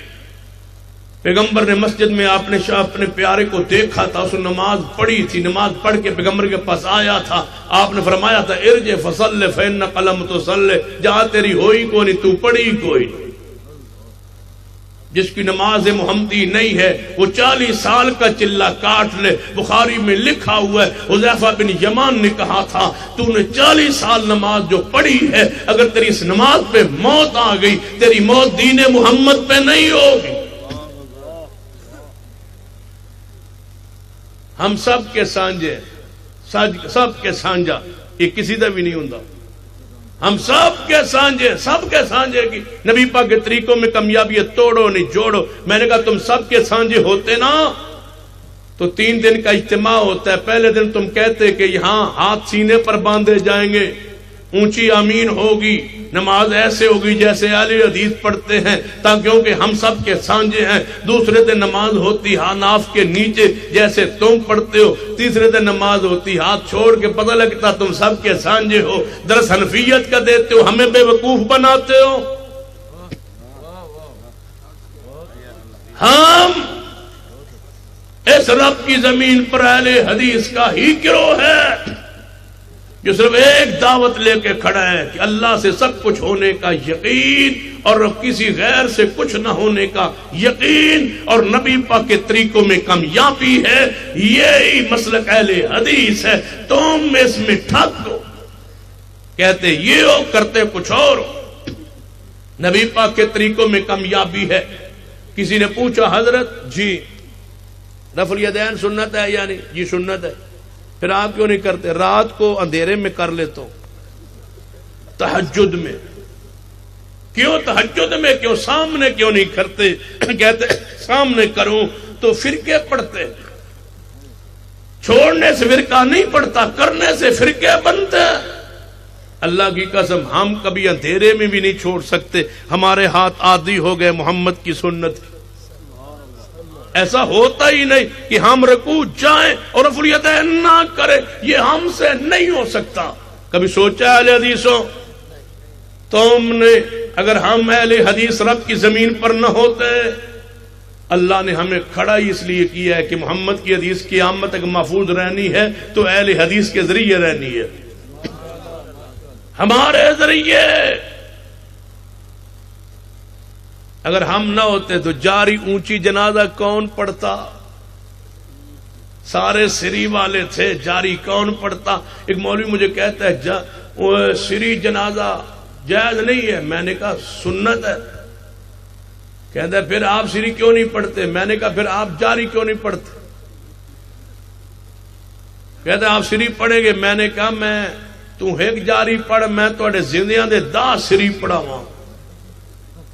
پیغمبر نے مسجد میں اپنے پیارے کو دیکھا تھا، اس نے نماز پڑھی تھی، نماز پڑھ کے پیغمبر کے پاس آیا تھا، آپ نے فرمایا تھا ارجع فصل فإنک لم تصلی، جہاں تیری ہوئی کوئی نہیں، تو پڑھی کوئی نہیں۔ جس کی نماز محمدی نہیں ہے وہ 40 سال کا چلہ کاٹ لے۔ بخاری میں لکھا ہوا ہے حذیفہ بن یمان نے کہا تھا تو نے 40 سال نماز جو پڑھی ہے، اگر تیری اس نماز پہ موت آ گئی، تیری موت دین محمد پہ نہیں ہوگی۔ ہم سب کے سانجے، سب کے سانجا، یہ کسی دا بھی نہیں ہوندہ، ہم سب کے سانجے کی نبی پاک کے طریقوں میں کامیابی ہے، توڑو نہیں جوڑو۔ میں نے کہا تم سب کے سانجے ہوتے نا تو 3 دن کا اجتماع ہوتا ہے، پہلے دن تم کہتے کہ یہاں ہاتھ سینے پر باندھے جائیں گے، اونچی آمین ہوگی، نماز ایسے ہوگی جیسے اہل حدیث پڑھتے ہیں کیونکہ ہم سب کے سانجے ہیں۔ دوسرے دن نماز ہوتی حناف کے نیچے جیسے تم پڑھتے ہو، تیسرے دن نماز ہوتی ہاتھ چھوڑ کے، پتہ لگتا تم سب کے سانجے ہو، درس حنفیت کا دیتے ہو، ہمیں بے وقوف بناتے ہو۔ ہم اس رب کی زمین پر اہل حدیث کا ہی گروہ ہے جو صرف ایک دعوت لے کے کھڑا ہے کہ اللہ سے سب کچھ ہونے کا یقین اور کسی غیر سے کچھ نہ ہونے کا یقین، اور نبی پاک کے طریقوں میں کامیابی ہے، یہی مسلک اہل حدیث ہے۔ تم اس میں ٹھگ ہو، کہتے یہ ہو کرتے کچھ اور ہو۔ نبی پاک کے طریقوں میں کامیابی ہے۔ کسی نے پوچھا حضرت جی رفع الیدین سنت ہے یا نہیں؟ جی سنت ہے۔ پھر آپ کیوں نہیں کرتے؟ رات کو اندھیرے میں کر لیتا ہوں، تہجد میں۔ کیوں تہجد میں؟ کیوں سامنے کیوں نہیں کرتے؟ کہتے سامنے کروں تو فرقے پڑھتے، چھوڑنے سے فرقہ نہیں پڑتا، کرنے سے فرقے بنتے۔ اللہ کی قسم ہم کبھی اندھیرے میں بھی نہیں چھوڑ سکتے، ہمارے ہاتھ عادی ہو گئے محمد کی سنت کی۔ ایسا ہوتا ہی نہیں کہ ہم رکوع جائیں اور رفع الیدین نہ کریں، یہ ہم سے نہیں ہو سکتا۔ کبھی سوچا اہل حدیثوں تم نے اگر ہم اہل حدیث رب کی زمین پر نہ ہوتے، اللہ نے ہمیں کھڑا ہی اس لیے کیا ہے کہ محمد کی حدیث قیامت تک محفوظ رہنی ہے تو اہل حدیث کے ذریعے رہنی ہے، ہمارے ذریعے۔ اگر ہم نہ ہوتے تو جاری اونچی جنازہ کون پڑھتا؟ سارے سری والے تھے، جاری کون پڑھتا؟ ایک مولوی مجھے کہتا ہے سری جنازہ جائز نہیں ہے، میں نے کہا سنت ہے۔ کہتا ہے پھر آپ سری کیوں نہیں پڑھتے؟ میں نے کہا پھر آپ جاری کیوں نہیں پڑھتے؟ کہتا ہے آپ سری پڑھیں گے، میں نے کہا میں تو ایک جاری پڑھ، میں تھوڑے زندیاں دے 10 سری پڑھاواں،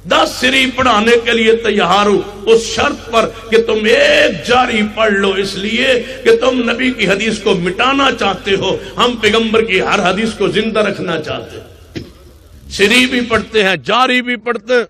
10 سری پڑھانے کے لیے تیار ہوں، اس شرط پر کہ تم ایک جاری پڑھ لو، اس لیے کہ تم نبی کی حدیث کو مٹانا چاہتے ہو، ہم پیغمبر کی ہر حدیث کو زندہ رکھنا چاہتے ہیں۔ سری بھی پڑھتے ہیں، جاری بھی پڑھتے ہیں۔